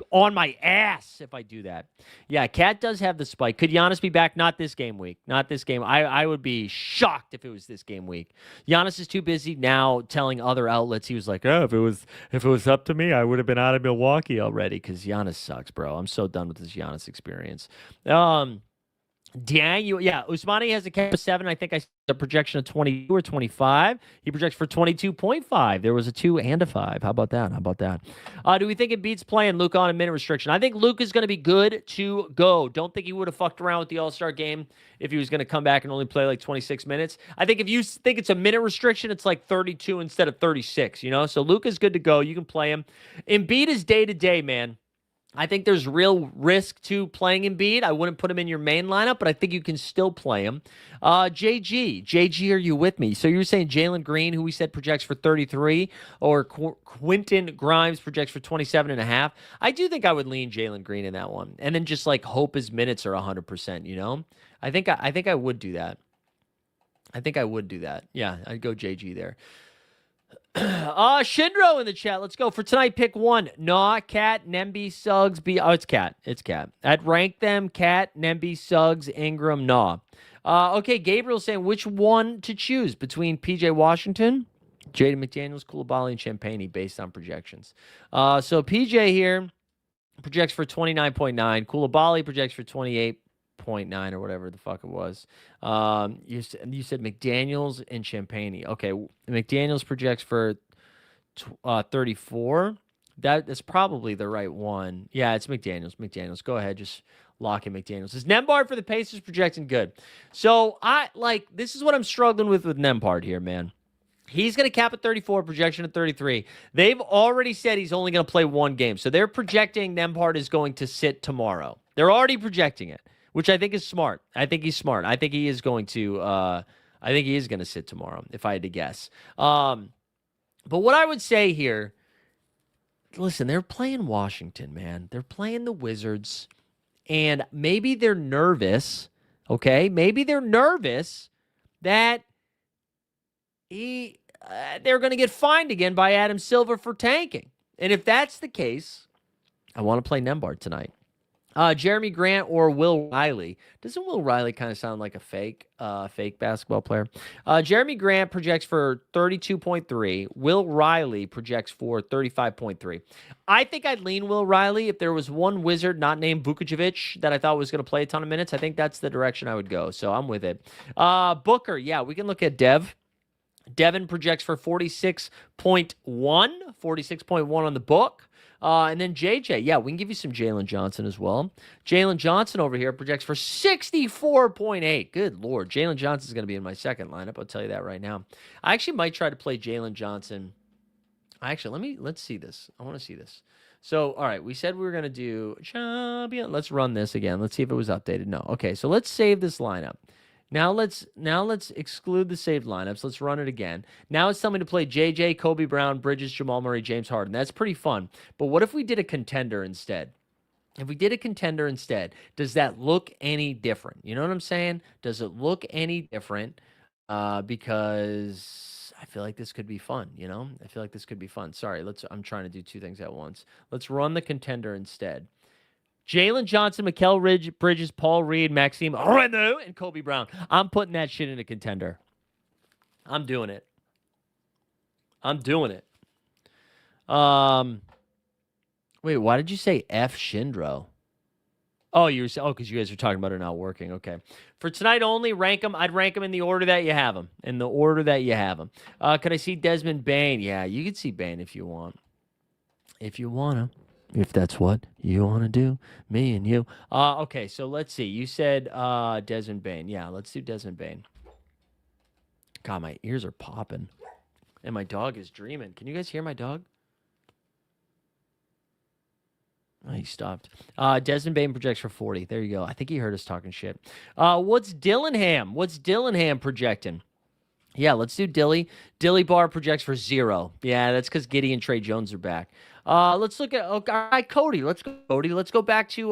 on my ass if I do that. Yeah, Cat does have the spike. Could Giannis be back? Not this game week. Not this game. I would be shocked if it was this game week. Giannis is too busy now telling other outlets. He was like, oh, if it was up to me, I would have been out of Milwaukee already because Giannis sucks, bro. I'm so done with this Giannis experience. Usmani has a cap of 7. I think I said a projection of 22 or 25. He projects for 22.5. There was a 2 and a 5. How about that? Do we think Embiid's playing Luka on a minute restriction? I think Luka is going to be good to go. Don't think he would have fucked around with the All-Star game if he was going to come back and only play like 26 minutes. I think if you think it's a minute restriction, it's like 32 instead of 36, So Luka's good to go. You can play him. Embiid is day-to-day, man. I think there's real risk to playing Embiid. I wouldn't put him in your main lineup, but I think you can still play him. JG, are you with me? So you're saying Jalen Green, who we said projects for 33, or Quentin Grimes projects for 27.5. I do think I would lean Jalen Green in that one, and then just like hope his minutes are 100%. I think I would do that. Yeah, I'd go JG there. Shindro in the chat. Let's go. For tonight, pick one. Nah, Cat, Nemby, Suggs, B. Oh, it's Cat. I'd rank them. Cat, Nemby, Suggs, Ingram, Nah. Okay, Gabriel's saying which one to choose between PJ Washington, Jaden McDaniels, Koulibaly, and Champagny based on projections. So PJ here projects for 29.9. Koulibaly projects for 28.9 or whatever the fuck it was. You said McDaniels and Champagny. Okay, McDaniels projects for 34. That's probably the right one. Yeah, it's McDaniels. Go ahead, just lock in McDaniels. Is Nembhard for the Pacers projecting good? So this is what I'm struggling with Nembhard here, man. He's going to cap at 34, projection at 33. They've already said he's only going to play 1 game. So they're projecting Nembhard is going to sit tomorrow. They're already projecting it, which I think is smart. I think he's smart. I think he is going to sit tomorrow, if I had to guess. But what I would say here, listen, they're playing Washington, man. They're playing the Wizards, and maybe they're nervous, okay? Maybe they're nervous that they're going to get fined again by Adam Silver for tanking. And if that's the case, I want to play Nembhard tonight. Jeremy Grant or Will Riley. Doesn't Will Riley kind of sound like a fake basketball player? Jeremy Grant projects for 32.3. Will Riley projects for 35.3. I think I'd lean Will Riley if there was one wizard not named Vukovic that I thought was going to play a ton of minutes. I think that's the direction I would go. So I'm with it. Booker, yeah, we can look at Devin projects for 46.1, 46.1 on the book. And then JJ, yeah, we can give you some Jalen Johnson as well. Jalen Johnson over here projects for 64.8. Good Lord. Jalen Johnson is going to be in my second lineup. I'll tell you that right now. I actually might try to play Jalen Johnson. Actually, let's see this. I want to see this. So, all right, we said we were going to do champion. Let's run this again. Let's see if it was updated. No. Okay, so let's save this lineup. Now let's exclude the saved lineups. Let's run it again. Now it's telling me to play JJ, Kobe Brown, Bridges, Jamal Murray, James Harden. That's pretty fun. But what if we did a contender instead? If we did a contender instead, does that look any different? You know what I'm saying? Does it look any different? Because I feel like this could be fun, you know? I feel like this could be fun. Sorry, I'm trying to do two things at once. Let's run the contender instead. Jalen Johnson, Mikal Bridges, Paul Reed, Maxime Renaud, and Kobe Brown. I'm putting that shit in a contender. I'm doing it. Wait, why did you say F Shindro? Oh, because you guys are talking about it not working. Okay. For tonight only, rank them. I'd rank them in the order that you have them. Could I see Desmond Bane? Yeah, you can see Bane if you want. If you want to. If that's what you want to do, me and you. Okay, so let's see. You said Desmond Bane. Yeah, let's do Desmond Bane. God, my ears are popping. And my dog is dreaming. Can you guys hear my dog? Oh, he stopped. Desmond Bane projects for 40. There you go. I think he heard us talking shit. What's Dillingham projecting? Yeah, let's do Dilly. Dilly Bar projects for 0. Yeah, that's because Giddey and Trey Jones are back. Let's look at all right, Cody. Let's go back to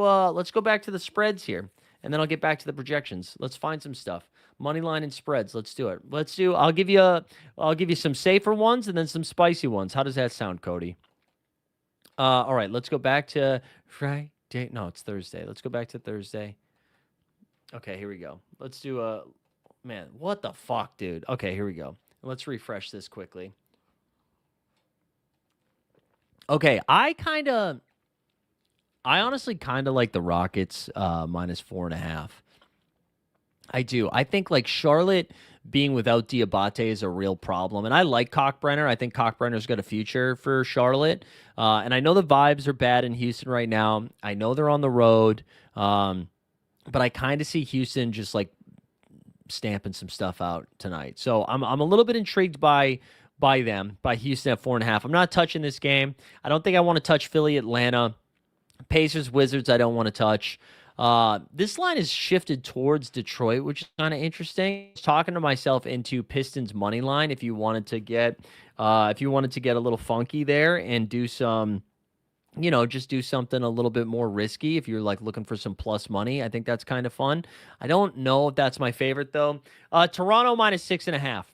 the spreads here, and then I'll get back to the projections. Let's find some stuff. Money line and spreads. Let's do it. I'll give you some safer ones and then some spicy ones. How does that sound, Cody? All right, let's go back to Friday. No, it's Thursday. Let's go back to Thursday. Okay, here we go. Let's do man, what the fuck, dude? Okay, here we go. Let's refresh this quickly. Okay, I honestly kind of like the Rockets minus 4.5. I do. I think like Charlotte being without Diabate is a real problem. And I like Cockbrenner. I think Cockbrenner's got a future for Charlotte. And I know the vibes are bad in Houston right now. I know they're on the road. But I kind of see Houston just like stamping some stuff out tonight. So I'm a little bit intrigued by Houston at 4.5. I'm not touching this game. I don't think I want to touch Philly, Atlanta. Pacers, Wizards, I don't want to touch. This line is shifted towards Detroit, which is kind of interesting. I was talking to myself into Pistons money line if you wanted to get a little funky there and do some, just do something a little bit more risky if you're like looking for some plus money. I think that's kind of fun. I don't know if that's my favorite though. Toronto minus 6.5.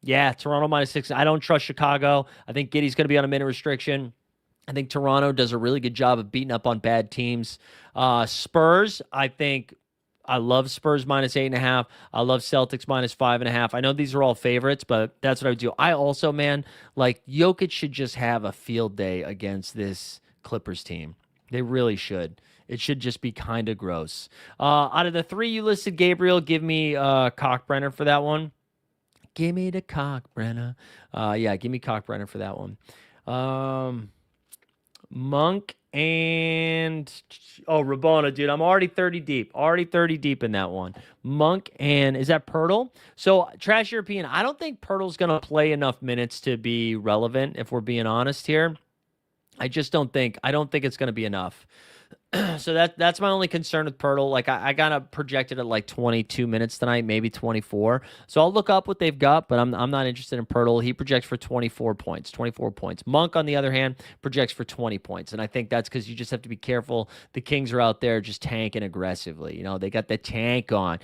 Yeah, Toronto minus 6. I don't trust Chicago. I think Giddey's going to be on a minute restriction. I think Toronto does a really good job of beating up on bad teams. Spurs, I love Spurs minus 8.5. I love Celtics minus 5.5. I know these are all favorites, but that's what I would do. I also, man, like Jokic should just have a field day against this Clippers team. They really should. It should just be kind of gross. Out of the 3 you listed, Gabriel, give me Cockbrenner for that one. Give me the Cockbrenner. Give me Cockbrenner for that one. Monk and Rabona, dude. I'm already 30 deep in that one. Monk and is that Pirtle? So Trash European, I don't think Pirtle's gonna play enough minutes to be relevant, if we're being honest here. I don't think it's gonna be enough. So that's my only concern with Pirtle. Like I got to project it at like 22 minutes tonight, maybe 24. So I'll look up what they've got, but I'm not interested in Pirtle. He projects for 24 points. Monk, on the other hand, projects for 20 points. And I think that's because you just have to be careful. The Kings are out there just tanking aggressively. They got the tank on.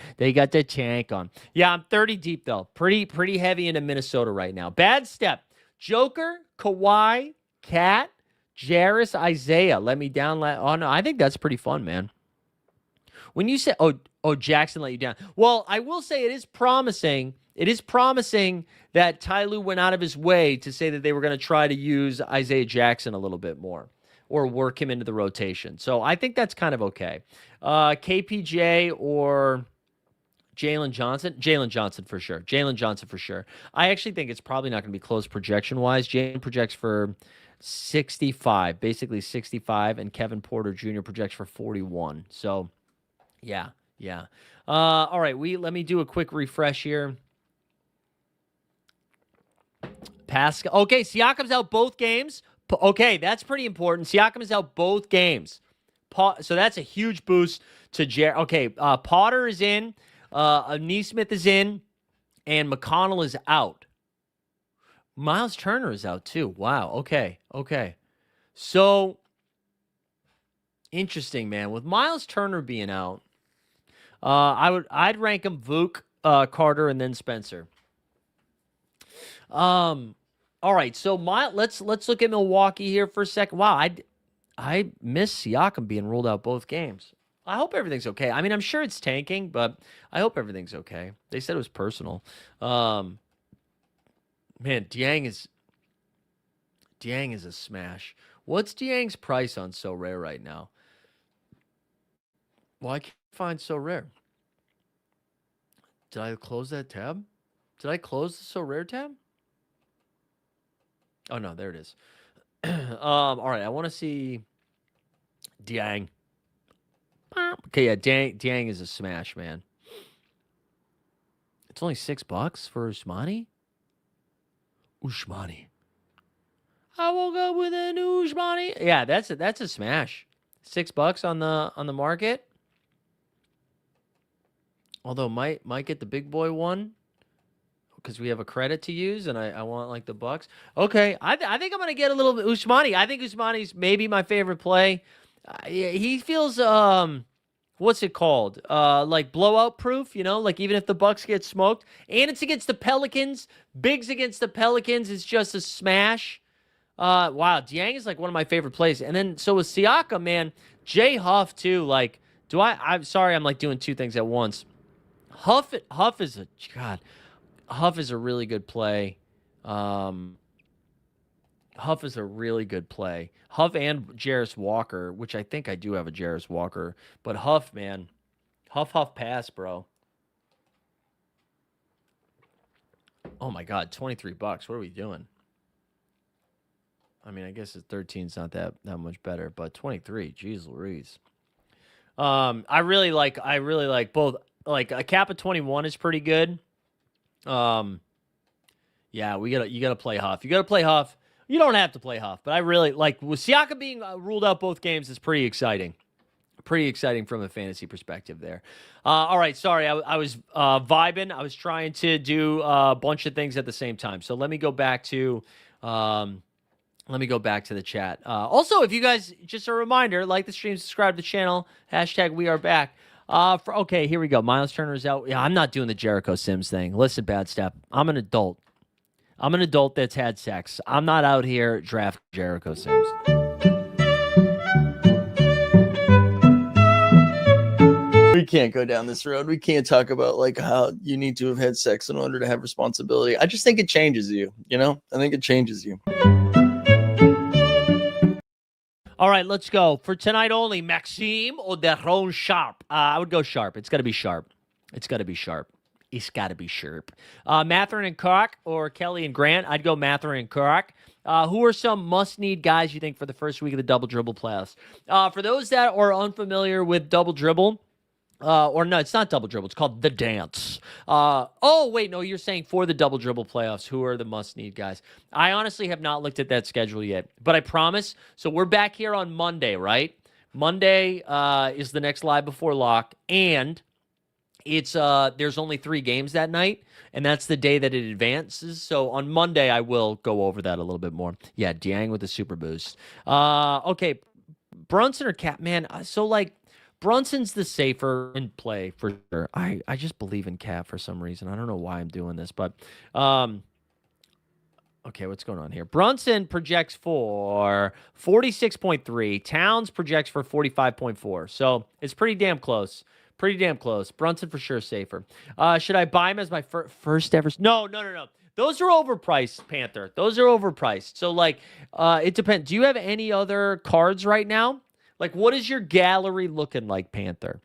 Yeah, I'm 30 deep though. Pretty heavy into Minnesota right now. Bad step. Joker, Kawhi, Cat, Jairus Isaiah let me down. Oh no, I think that's pretty fun, man. When you say, oh, Jackson let you down. Well, I will say it is promising. It is promising that Ty Lue went out of his way to say that they were going to try to use Isaiah Jackson a little bit more or work him into the rotation. So I think that's kind of okay. KPJ or Jalen Johnson? Jalen Johnson for sure. Jalen Johnson for sure. I actually think it's probably not going to be close projection wise. Jalen projects for 65, basically 65, and Kevin Porter Jr. projects for 41. So yeah, yeah. All right, let me do a quick refresh here. Pascal. Okay, Siakam's out both games. Okay, that's pretty important. Siakam is out both games. So that's a huge boost to Jared. Okay, Potter is in. Neesmith is in. And McConnell is out. Miles Turner is out too. Wow. Okay. So, interesting, man. With Miles Turner being out, I'd rank him Vuk, Carter, and then Spencer. All right, so let's look at Milwaukee here for a second. Wow, I miss Siakam being ruled out both games. I hope everything's okay. I mean, I'm sure it's tanking, but I hope everything's okay. They said it was personal. Man, Dieng is a smash. What's Dieng's price on So Rare right now? Well, I can't find So Rare. Did I close that tab? Did I close the So Rare tab? Oh no, there it is. All right, I want to see Dieng. Okay, yeah, Dieng is a smash, man. It's only $6 for Usmani. Usmani. I woke up with a new Usmani. Yeah, that's a smash. $6 on the market. Although might get the big boy one because we have a credit to use, and I want like the Bucks. Okay, I think I'm gonna get a little bit Usmani. I think Usmani's maybe my favorite play. He feels what's it called? Like blowout proof, like even if the Bucks get smoked, and it's against the Pelicans, Bigs against the Pelicans is just a smash. Wow, Dieng is like one of my favorite plays, and then so with Siakam, man, Jay Huff too. Like, I'm sorry, I'm like doing two things at once. Huff is Huff is a really good play. Huff is a really good play. Huff and Jarris Walker, which I think I do have a Jarris Walker. But Huff, man. Huff pass, bro. Oh my God, $23. What are we doing? I mean, I guess 13's not that much better, but 23, geez Louise. I really like both. Like a cap of 21 is pretty good. Yeah, you gotta play Huff. You gotta play Huff. You don't have to play Huff, but I really like with Siakam being ruled out both games is pretty exciting. Pretty exciting from a fantasy perspective there. All right, sorry, I was vibing. I was trying to do a bunch of things at the same time. So let me go back to the chat. Also, if you guys, just a reminder, like the stream, subscribe to the channel. # we are back. Okay, here we go. Miles Turner's out. Yeah, I'm not doing the Jericho Sims thing. Listen, Bad Step. I'm an adult. I'm an adult that's had sex. I'm not out here drafting Jericho Sims. We can't go down this road. We can't talk about like how you need to have had sex in order to have responsibility. I just think it changes you, I think it changes you. All right, let's go. For tonight only, Maxime Oderon Sharp. I would go Sharp. It's got to be Sharp. Matherin and Clark or Kelly and Grant. I'd go Matherin and Clark. Who are some must-need guys you think for the first week of the Double Dribble playoffs? For those that are unfamiliar with Double Dribble, or no, it's not Double Dribble. It's called The Dance. Oh, wait, no, you're saying for the Double Dribble playoffs, who are the must-need guys? I honestly have not looked at that schedule yet, but I promise. So we're back here on Monday, right? Monday is the next live before lock, and it's there's only 3 games that night, and that's the day that it advances. So on Monday, I will go over that a little bit more. Yeah, Dieng with the super boost. Okay, Brunson or Cap, man. So like Brunson's the safer in play for sure. I just believe in Cap for some reason. I don't know why I'm doing this, but Okay, what's going on here? Brunson projects for 46.3. Towns projects for 45.4. So it's pretty damn close. Pretty damn close. Brunson for sure safer. Should I buy him as my first ever? No, no, no, no. Those are overpriced, Panther. Those are overpriced. So, like, it depends. Do you have any other cards right now? Like, what is your gallery looking like, Panther?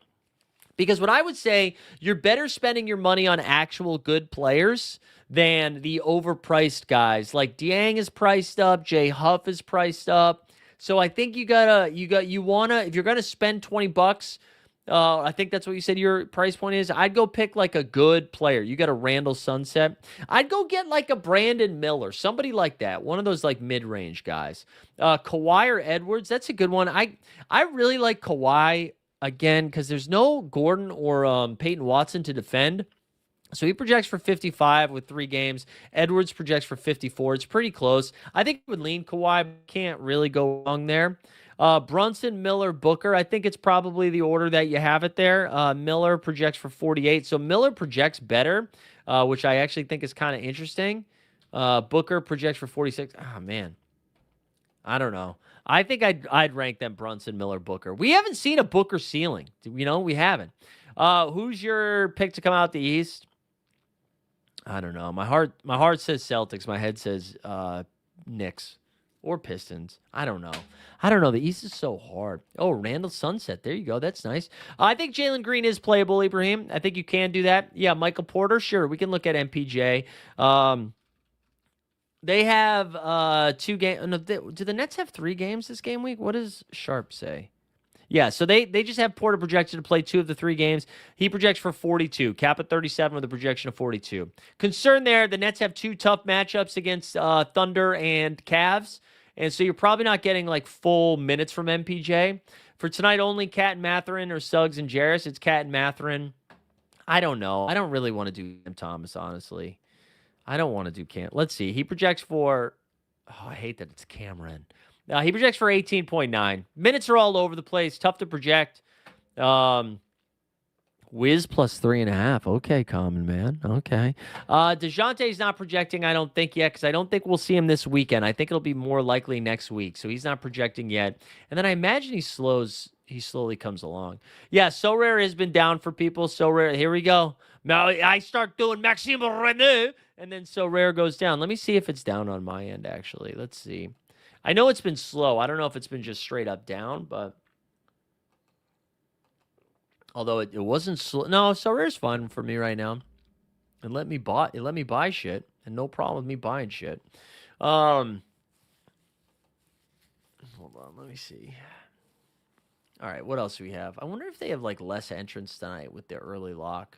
Because what I would say, you're better spending your money on actual good players than the overpriced guys. Like Dieng is priced up, Jay Huff is priced up. So I think you wanna, if you're gonna spend $20, I think that's what you said your price point is. I'd go pick like a good player. You got a Randall Sunset. I'd go get like a Brandon Miller, somebody like that. One of those like mid-range guys. Kawhi or Edwards, that's a good one. I really like Kawhi again because there's no Gordon or Peyton Watson to defend. So he projects for 55 with 3 games. Edwards projects for 54. It's pretty close. I think it would lean Kawhi. Can't really go wrong there. Brunson, Miller, Booker. I think it's probably the order that you have it there. Miller projects for 48. So Miller projects better, which I actually think is kind of interesting. Booker projects for 46. Oh, man. I don't know. I think I'd rank them Brunson, Miller, Booker. We haven't seen a Booker ceiling. We haven't. Who's your pick to come out the East? I don't know. My heart says Celtics. My head says Knicks or Pistons. I don't know. The East is so hard. Oh, Randall Sunset. There you go. That's nice. I think Jalen Green is playable, Ibrahim. I think you can do that. Yeah, Michael Porter. Sure, we can look at MPJ. They have 2 games. No, do the Nets have 3 games this game week? What does Sharp say? Yeah, so they just have Porter projected to play 2 of the 3 games. He projects for 42. Cap at 37 with a projection of 42. Concern there, the Nets have 2 tough matchups against Thunder and Cavs. And so you're probably not getting like full minutes from MPJ. For tonight only, Cat and Mathurin or Suggs and Jarris. It's Cat and Mathurin. I don't know. I don't really want to do Cam Thomas, honestly. I don't want to do Cam. Let's see. He projects for... Oh, I hate that it's Cameron. He projects for 18.9. Minutes are all over the place. Tough to project. Wiz plus 3.5. Okay, Common Man. Okay. DeJounte's not projecting, I don't think, yet, because I don't think we'll see him this weekend. I think it'll be more likely next week. So he's not projecting yet. And then I imagine he slowly comes along. Yeah, Sorare has been down for people. Sorare, here we go. Now I start doing Maxime Reneau, and then Sorare goes down. Let me see if it's down on my end, actually. Let's see. I know it's been slow. I don't know if it's been just straight up down, but although it wasn't slow. No, Sorare's fine for me right now. And let me buy shit. And no problem with me buying shit. Hold on, let me see. All right, what else do we have? I wonder if they have like less entrance tonight with their early lock.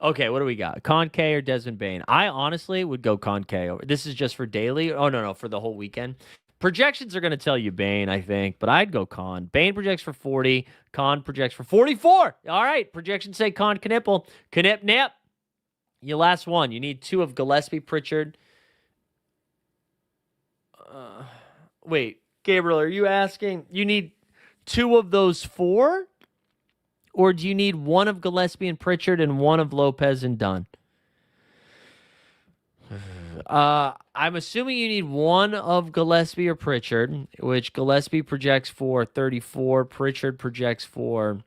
Okay, what do we got? Con K or Desmond Bain? I honestly would go Con K. This is just for daily. Oh, no, for the whole weekend. Projections are going to tell you Bain, I think, but I'd go Con. Bain projects for 40. Con projects for 44. All right, projections say Con Knipple. Knip Nip. Your last one. You need 2 of Gillespie, Pritchard. Wait, Gabriel, are you asking? You need 2 of those 4? Or do you need 1 of Gillespie and Pritchard and 1 of Lopez and Dunn? I'm assuming you need 1 of Gillespie or Pritchard, which Gillespie projects for 34. Pritchard projects for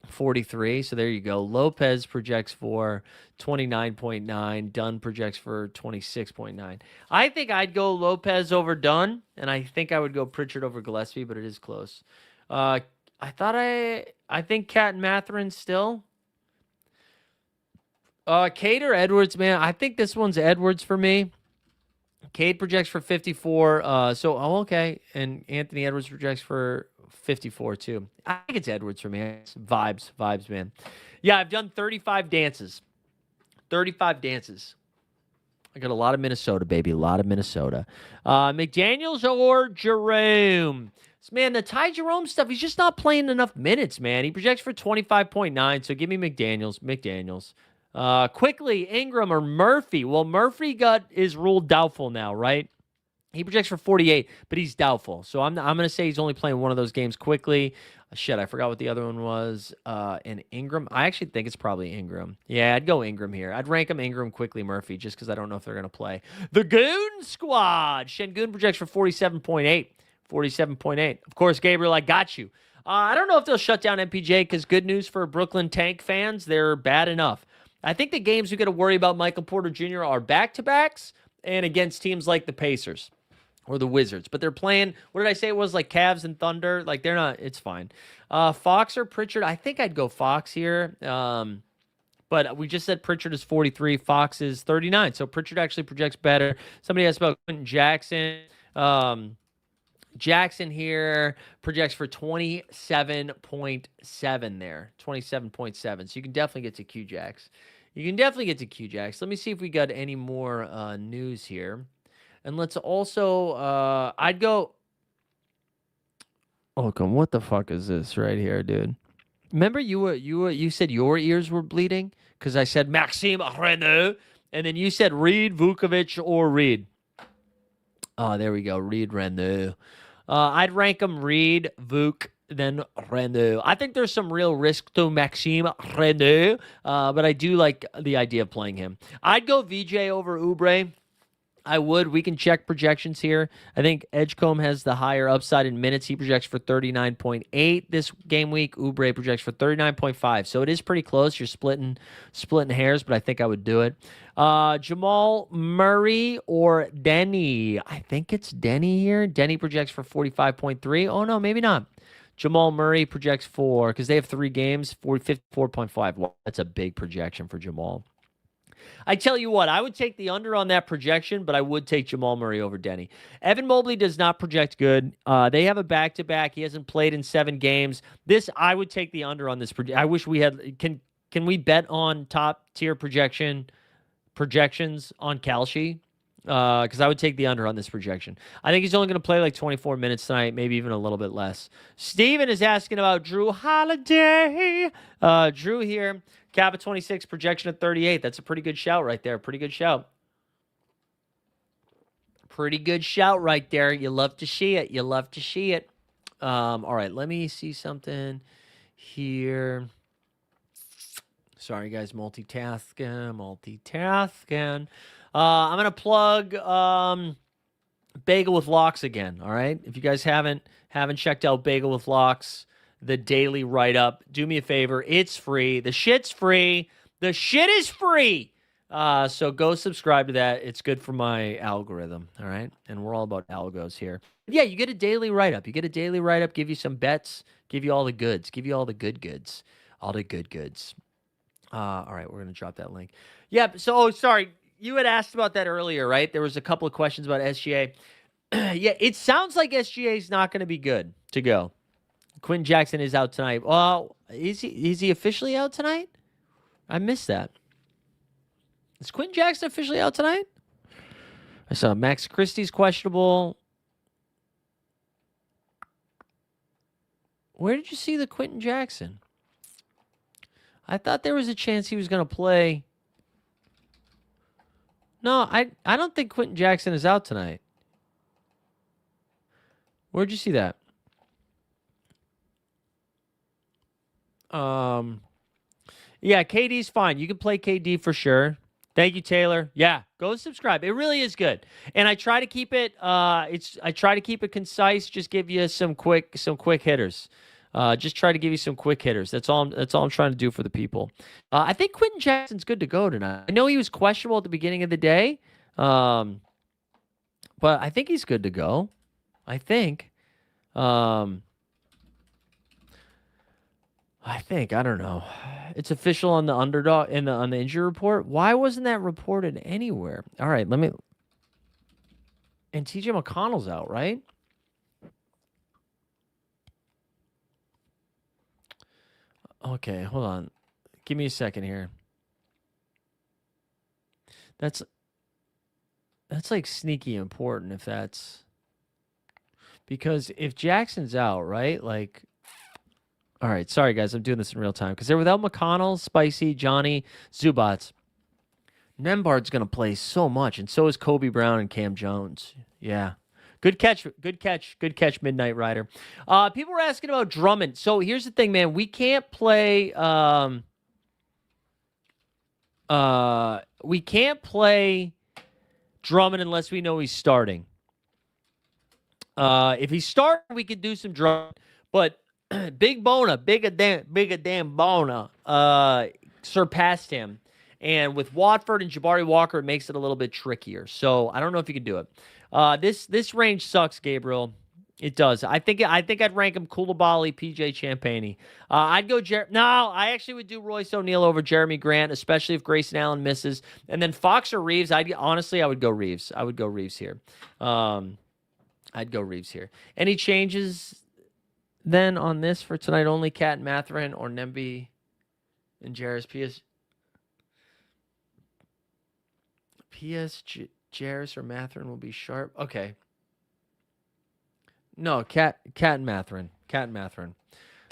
43. So there you go. Lopez projects for 29.9. Dunn projects for 26.9. I think I'd go Lopez over Dunn, and I think I would go Pritchard over Gillespie, but it is close. I think Cat and Mathurin still. Cade or Edwards, man. I think this one's Edwards for me. Cade projects for 54. Okay. And Anthony Edwards projects for 54 too. I think it's Edwards for me. It's vibes, man. Yeah, I've done 35 dances. 35 dances. I got a lot of Minnesota, baby. A lot of Minnesota. McDaniels or Jerome? Man, the Ty Jerome stuff, he's just not playing enough minutes, man. He projects for 25.9, so give me McDaniels. Quickly, Ingram or Murphy? Well, Murphy is ruled doubtful now, right? He projects for 48, but he's doubtful. So I'm going to say he's only playing one of those games quickly. Shit, I forgot what the other one was. And Ingram. I actually think it's probably Ingram. Yeah, I'd go Ingram here. I'd rank him Ingram, quickly Murphy, just because I don't know if they're going to play. The Goon Squad. Şengün projects for 47.8. 47.8. Of course, Gabriel, I got you. I don't know if they'll shut down MPJ because good news for Brooklyn Tank fans, they're bad enough. I think the games we got to worry about Michael Porter Jr. are back-to-backs and against teams like the Pacers or the Wizards. But they're playing, what did I say it was, like Cavs and Thunder? Like, they're not, it's fine. Fox or Pritchard? I think I'd go Fox here. But we just said Pritchard is 43, Fox is 39. So Pritchard actually projects better. Somebody asked about Quentin Jackson. Jackson here projects for 27.7 there. 27.7. So you can definitely get to Q-Jax. You can definitely get to Q-Jax. Let me see if we got any more news here. And let's also, I'd go. Oh, come, what the fuck is this right here, dude? Remember you said your ears were bleeding because I said Maxime Renaud, and then you said Reed, Vukovic, or Reed. Oh, there we go, Reed, Renaud. I'd rank him Reed, Vuk, then Renaud. I think there's some real risk to Maxime Renaud, but I do like the idea of playing him. I'd go VJ over Oubre. I would. We can check projections here. I think Edgecombe has the higher upside in minutes. He projects for 39.8 this game week. Oubre projects for 39.5. So it is pretty close. You're splitting hairs, but I think I would do it. Jamal Murray or Denny? I think it's Denny here. Denny projects for 45.3. Oh, no, maybe not. Jamal Murray projects for, because they have 3 games, 54.5. Wow, that's a big projection for Jamal. I tell you what, I would take the under on that projection, but I would take Jamal Murray over Denny. Evan Mobley does not project good. They have a back-to-back. He hasn't played in 7 games. This, I would take the under on this. I wish we had. Can we bet on top-tier projections on Kalshi? Because I would take the under on this projection. I think he's only going to play like 24 minutes tonight, maybe even a little bit less. Steven is asking about Drew Holiday. Drew here, cap at 26, projection at 38. That's a pretty good shout right there. Pretty good shout. Pretty good shout right there. You love to see it. You love to see it. All right, let me see something here. Sorry, guys, multitasking. I'm going to plug Bagel with Locks again, all right? If you guys haven't checked out Bagel with Locks, the daily write-up, do me a favor. It's free. The shit's free. The shit is free. So go subscribe to that. It's good for my algorithm, all right? And we're all about algos here. Yeah, you get a daily write-up. Give you some bets, give you all the goods, give you all the good goods, all the good goods. All right, we're going to drop that link. Yeah, so, sorry. You had asked about that earlier, right? There was a couple of questions about SGA. Yeah, it sounds like SGA is not going to be good to go. Quentin Jackson is out tonight. Well, is he officially out tonight? I missed that. Is Quentin Jackson officially out tonight? I saw Max Christie's questionable. Where did you see the Quentin Jackson? I thought there was a chance he was going to play. No, I don't think Quentin Jackson is out tonight. Where'd you see that? Yeah, KD's fine. You can play KD for sure. Thank you, Taylor. Yeah, go subscribe. It really is good. And I try to keep it I try to keep it concise, just give you some quick hitters. Just try to give you some quick hitters. That's all I'm trying to do for the people. I think Quentin Jackson's good to go tonight. I know he was questionable at the beginning of the day, but I think he's good to go. I think. I don't know. It's official on the underdog on the injury report. Why wasn't that reported anywhere? All right, and TJ McConnell's out, right? Okay, hold on. Give me a second here. That's like sneaky important if that's because if Jackson's out, right? Like, all right, sorry guys, I'm doing this in real time because they're without McConnell, Spicy, Johnny, Zubats. Nembhard's gonna play so much, and so is Kobe Brown and Cam Jones. Yeah, Good catch. Good catch. Good catch, Midnight Rider. People were asking about Drummond. So here's the thing, man. We can't play. We can't play Drummond unless we know he's starting. If he's starting, we could do some Drummond. But big a damn Bona, surpassed him. And with Watford and Jabari Walker, it makes it a little bit trickier. So I don't know if you can do it. This range sucks, Gabriel. It does. I think I'd rank him Koulibaly, PJ Champagne. I'd go No, I actually would do Royce O'Neal over Jeremy Grant, especially if Grayson Allen misses. And then Fox or Reeves. I would go Reeves. I would go Reeves here. I'd go Reeves here. Any changes then on this for tonight? Only Cat Matherin or Nemby and Jarris Jarris or Matherin will be sharp. Okay. No, Cat and Matherin. Cat and Matherin.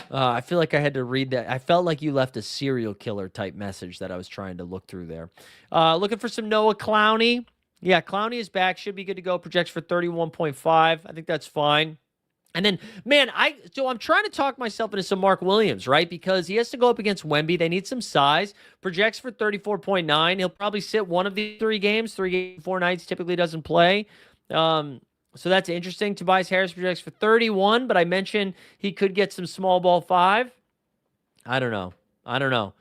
I feel like I had to read that. I felt like you left a serial killer type message that I was trying to look through there. Looking for some Noah Clowney. Yeah, Clowney is back. Should be good to go. Projects for 31.5. I think that's fine. And then, man, I'm trying to talk myself into some Mark Williams, right? Because he has to go up against Wemby. They need some size. Projects for 34.9. He'll probably sit one of the 3 games. 3 games, 4 nights. Typically doesn't play. So that's interesting. Tobias Harris projects for 31, but I mentioned he could get some small ball 5. I don't know. I don't know.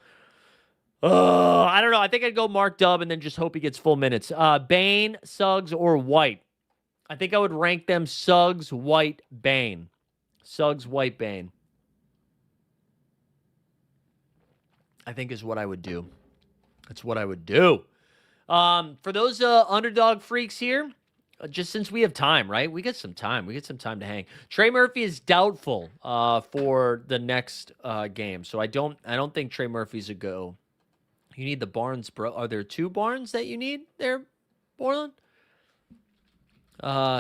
I think I'd go Mark Dub and then just hope he gets full minutes. Bane, Suggs, or White. I think I would rank them Suggs, White, Bane. Suggs, White, Bane. I think is what I would do. That's what I would do. For those underdog freaks here, just since we have time, right? We get some time. We get some time to hang. Trey Murphy is doubtful for the next game, so I don't think Trey Murphy's a go. You need the Barnes, bro. Are there 2 Barnes that you need there, Borland?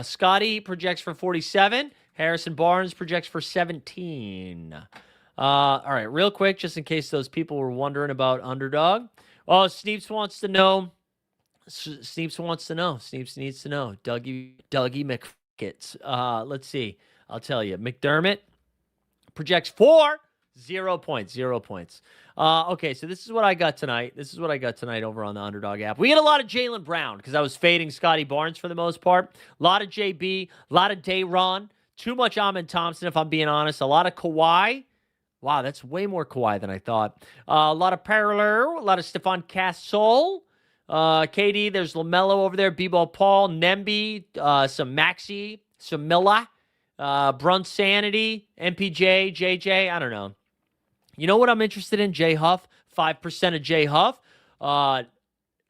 Scotty projects for 47. Harrison Barnes projects for 17. All right, real quick, just in case those people were wondering about underdog. Oh, Sneeps wants to know. Sneeps needs to know. Dougie McFickets. Let's see. I'll tell you. McDermott projects for 0 points. 0 points. Okay, so this is what I got tonight. Over on the Underdog app. We get a lot of Jaylen Brown because I was fading Scotty Barnes for the most part. A lot of JB, a lot of Dayron. Too much Amin Thompson, if I'm being honest. A lot of Kawhi. Wow, that's way more Kawhi than I thought. A lot of Parallel, a lot of Stephon Castle. KD, there's LaMelo over there. B-Ball Paul, Nemby, some Maxey, some Milla, Brunsanity, MPJ, JJ. I don't know. You know what I'm interested in? Jay Huff. 5% of Jay Huff. 7%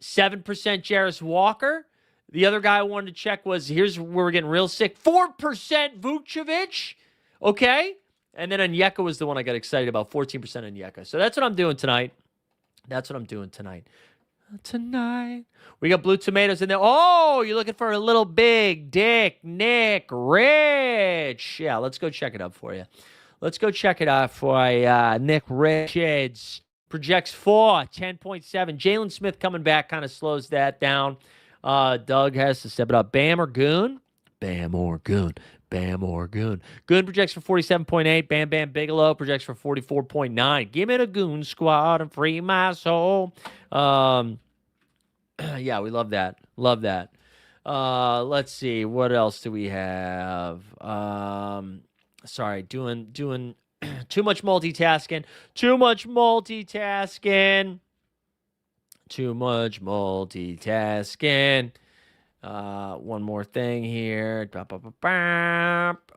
Jarris Walker. The other guy I wanted to check was, here's where we're getting real sick. 4% Vucevic. Okay. And then Onyeka was the one I got excited about. 14% Onyeka. So that's what I'm doing tonight. Tonight. We got Blue Tomatoes in there. Oh, you're looking for a little big dick, Nick Rich. Yeah, let's go check it out for you. Nick Richards. Projects 10.7. Jalen Smith coming back kind of slows that down. Doug has to step it up. Bam or Goon? Bam or Goon. Goon projects for 47.8. Bam Bam Bigelow projects for 44.9. Give me the Goon Squad and free my soul. Yeah, we love that. Let's see. What else do we have? Sorry, doing too much multitasking. One more thing here.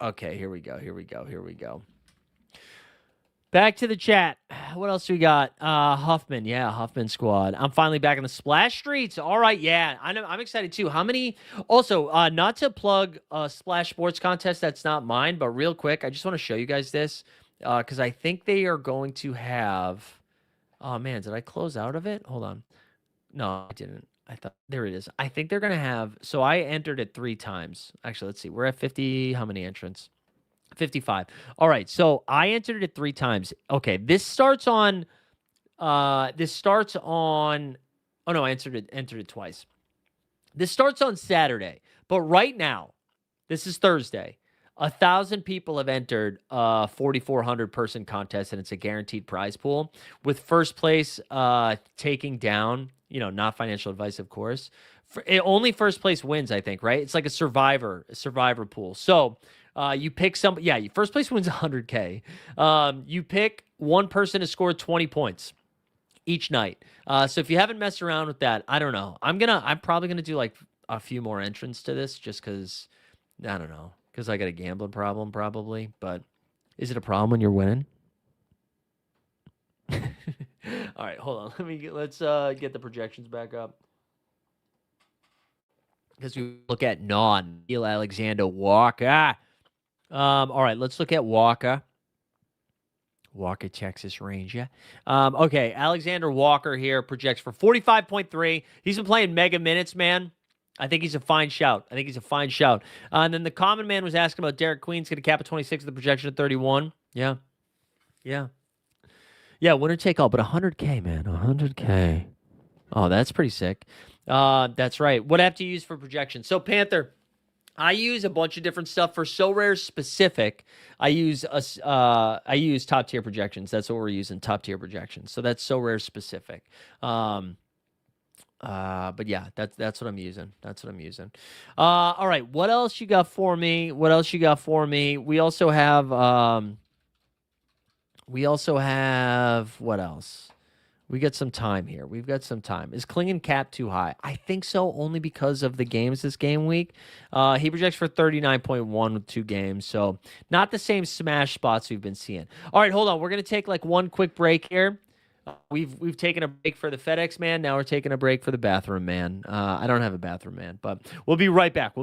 Okay, here we go. Back to the chat. What else do we got? Huffman. Yeah, Huffman squad. I'm finally back in the Splash Streets. All right, yeah. I'm excited too. How many? Also, not to plug Splash Sports Contest. That's not mine. But real quick, I just want to show you guys this because I think they are going to have. Oh, man. Did I close out of it? Hold on. No, I didn't. I thought. There it is. I think they're going to have. So I entered it 3 times. Actually, let's see. We're at 50. How many entrants? 55. All right, so I entered it 3 times. Okay, this starts on. Oh no, I entered it twice. This starts on Saturday, but right now, This is Thursday. 1,000 people have entered a 4,400 person contest, and it's a guaranteed prize pool with first place taking down, not financial advice, of course. Only first place wins, I think, right? It's like a survivor pool. So you pick first place wins 100K. You pick one person to score 20 points each night. So if you haven't messed around with that, I don't know. I'm probably gonna do like a few more entrants to this just because I don't know. Because I got a gambling problem, probably. But is it a problem when you're winning? All right, hold on. Let's get the projections back up. Because we look at Neil Alexander Walker. All right, let's look at Walker. Walker, Texas Ranger. Okay, Alexander Walker here projects for 45.3. He's been playing mega minutes, man. I think he's a fine shout. And then the common man was asking about Derek Queen's going to cap at 26 with the projection of 31. Yeah. Winner take all, but 100K, man. 100K. Oh, that's pretty sick. That's right. What app do you use for projection? So, Panther, I use a bunch of different stuff. For So Rare specific, I use top tier projections. That's what we're using, top tier projections. So that's So Rare specific. But yeah, that's what I'm using. All right, what else you got for me? We also have what else? We got some time here. We've got some time. Is Klingon cap too high? I think so, only because of the games this game week. He projects for 39.1 with 2 games, so not the same smash spots we've been seeing. All right, hold on. We're gonna take like one quick break here. We've taken a break for the FedEx man. Now we're taking a break for the bathroom man. I don't have a bathroom man, but we'll be right back.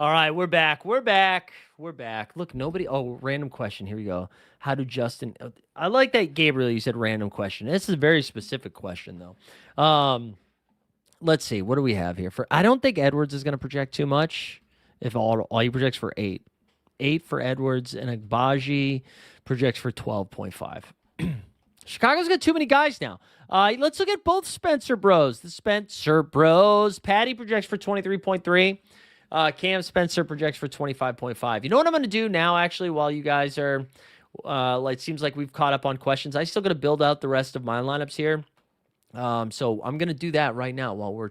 All right, we're back. Look, nobody. Oh, random question. Here we go. How do Justin? I like that, Gabriel. You said random question. This is a very specific question, though. Let's see. What do we have here? I don't think Edwards is going to project too much. If all he projects for 8, 8 for Edwards, and Agbaji projects for 12.5. Chicago's got too many guys now. Let's look at both Spencer Bros. The Spencer Bros. Patty projects for 23.3. Cam Spencer projects for 25.5. You know what I'm going to do now, actually, while you guys are, it seems like we've caught up on questions. I still got to build out the rest of my lineups here. So I'm going to do that right now while we're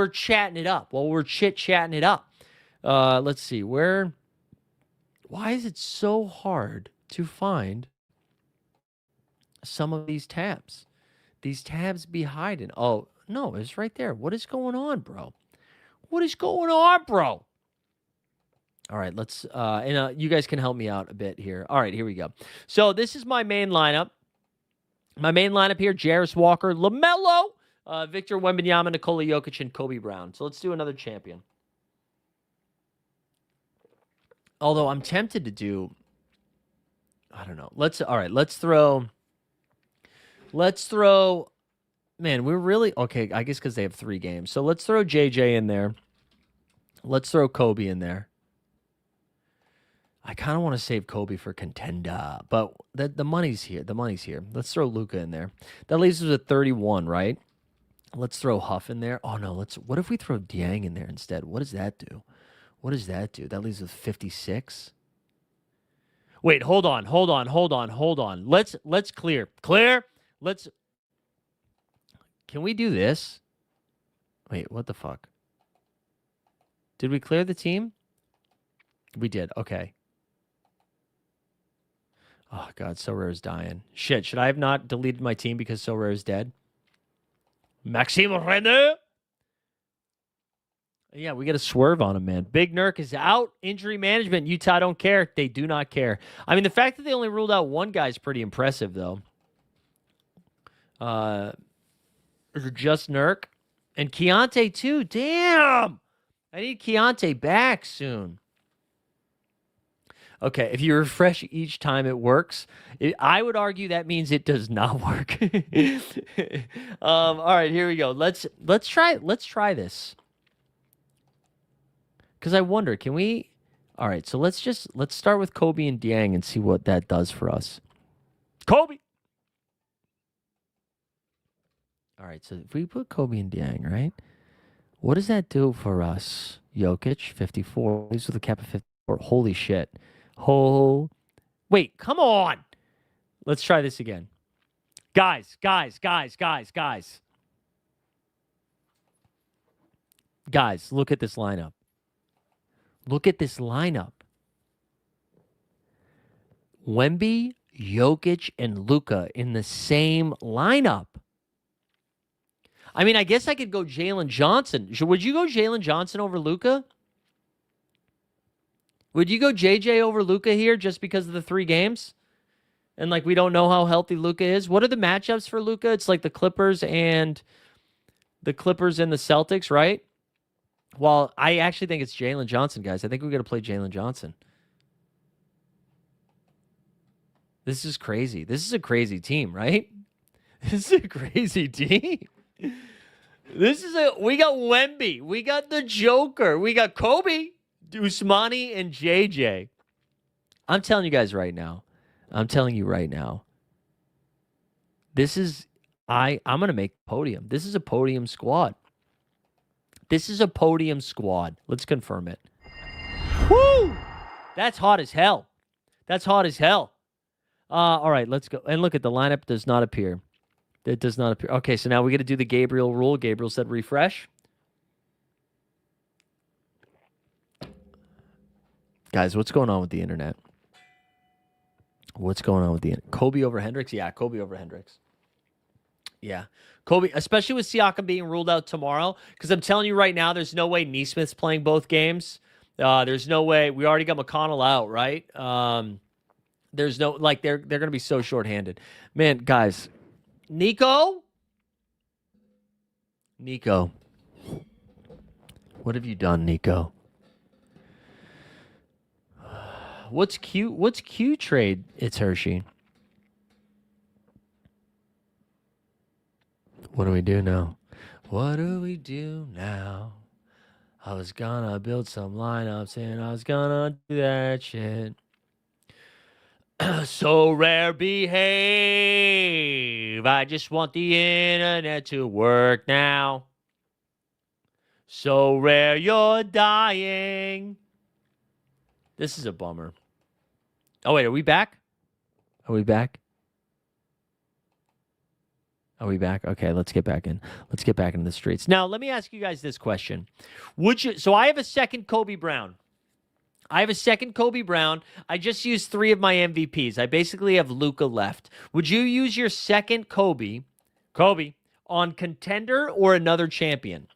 chatting it up, while we're chit-chatting it up. Let's see. Why is it so hard to find some of these tabs? These tabs be hiding. Oh, no, it's right there. What is going on, bro? What is going on, bro? All right, let's, you guys can help me out a bit here. All right, here we go. So this is my main lineup. My main lineup here, Jarris Walker, LaMelo, Victor Wembanyama, Nikola Jokic, and Kobe Brown. So let's do another champion. Although I'm tempted to do, I don't know. Let's throw, man, we're really, okay, I guess because they have 3 games. So let's throw JJ in there. Let's throw Kobe in there. I kind of want to save Kobe for contender, but the money's here. Let's throw Luka in there. That leaves us with 31, right? Let's throw Huff in there. Oh, no, what if we throw Dieng in there instead? What does that do? What does that do? That leaves with 56. Wait, hold on. Let's clear. Clear. Let's. Can we do this? Wait, what the fuck? Did we clear the team? We did. Okay. Oh god, Sorare's dying. Shit, should I have not deleted my team because Sorare's dead? Maxime René. Yeah, we got a swerve on him, man. Big Nurk is out. Injury management. Utah don't care. They do not care. I mean, the fact that they only ruled out one guy is pretty impressive, though. Is it just Nurk? And Keontae, too. Damn! I need Keontae back soon. Okay, if you refresh each time it works, I would argue that means it does not work. All right, here we go. Let's try this. Because I wonder, can we? All right, so let's start with Kobe and Dieng and see what that does for us. Kobe. All right, so if we put Kobe and Dieng, right? What does that do for us? Jokic, 54. He's with a cap of 54. Holy shit. Wait, come on. Let's try this again. Guys. Guys, look at this lineup. Wemby, Jokic, and Luka in the same lineup. I mean, I guess I could go Jalen Johnson. Would you go Jalen Johnson over Luka? Would you go JJ over Luka here just because of the 3 games? And like we don't know how healthy Luka is. What are the matchups for Luka? It's like the Clippers and the Celtics, right? Well, I actually think it's Jalen Johnson, guys. I think we got to play Jalen Johnson. This is crazy. This is a crazy team, right? This is a crazy team. We got Wemby. We got the Joker. We got Kobe, Usmani, and JJ. I'm telling you guys right now. I'm going to make podium. This is a podium squad. Let's confirm it. Woo! That's hot as hell. All right, let's go. And look at the lineup does not appear. It does not appear. Okay, so now we got to do the Gabriel rule. Gabriel said refresh. Guys, what's going on with the internet? Kobe over Hendricks? Yeah, Kobe over Hendricks. Yeah. Kobe, especially with Siakam being ruled out tomorrow, because I'm telling you right now, there's no way Neesmith's playing both games. There's no way. We already got McConnell out, right? There's no, like, they're going to be so shorthanded. Man, guys, Nico, what have you done, Nico? What's Q trade? It's Hershey. What do we do now? I was gonna build some lineups and I was gonna do that shit. So rare behave. I just want the internet to work now. So rare you're dying. This is a bummer. Oh, wait, are we back? Okay, let's get back in. Let's get back into the streets. Now, let me ask you guys this question. So I have a second Kobe Brown. I just used 3 of my MVPs. I basically have Luka left. Would you use your second Kobe, on contender or another champion?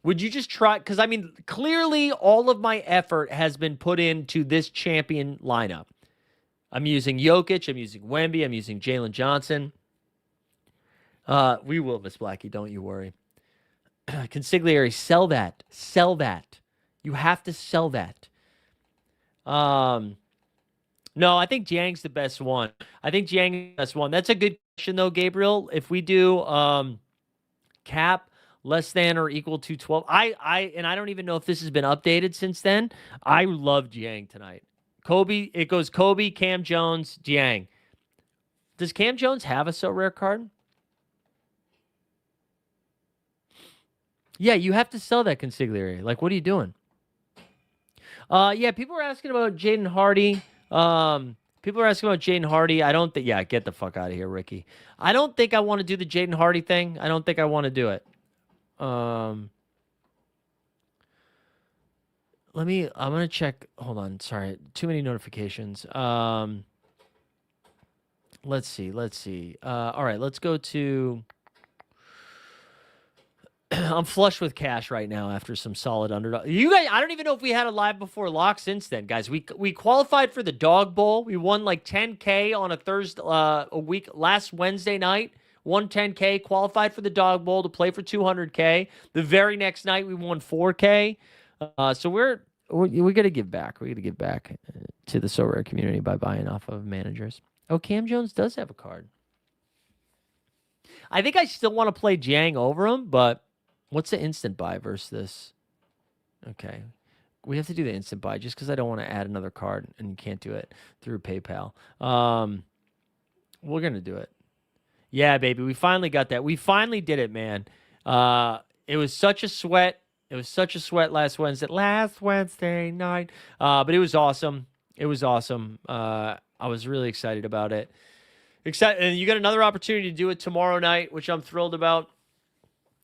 Would you just try? Because, I mean, clearly all of my effort has been put into this champion lineup. I'm using Jokic. I'm using Wemby. I'm using Jalen Johnson. We will, Miss Blackie. Don't you worry. Consigliere, sell that. You have to sell that. No, I think Jiang's the best one. That's a good question, though, Gabriel. If we do cap less than or equal to 12, I don't even know if this has been updated since then. I love Jiang tonight. Kobe, it goes Kobe, Cam Jones, Jiang. Does Cam Jones have a so rare card? Yeah, you have to sell that, Consigliere. Like, what are you doing? Yeah, people are asking about Jaden Hardy. People are asking about Jaden Hardy. I don't think. Yeah, get the fuck out of here, Ricky. I don't think I want to do the Jaden Hardy thing. I don't think I want to do it. Let me. I'm gonna check. Hold on. Sorry, too many notifications. Let's see. Let's see. All right. Let's go to. I'm flush with cash right now after some solid underdog. You guys, I don't even know if we had a live before lock since then, guys. We qualified for the Dog Bowl. We won like 10K on a Thursday, a week last Wednesday night. Won 10K, qualified for the Dog Bowl to play for 200K. The very next night we won 4K. So we got to give back. We got to give back to the Sorare community by buying off of managers. Oh, Cam Jones does have a card. I think I still want to play Jang over him, but. What's the instant buy versus this? Okay. We have to do the instant buy just because I don't want to add another card and you can't do it through PayPal. We're going to do it. Yeah, baby. We finally got that. We finally did it, man. It was such a sweat. It was such a sweat last Wednesday night. But it was awesome. It was awesome. I was really excited about it. And you got another opportunity to do it tomorrow night, which I'm thrilled about.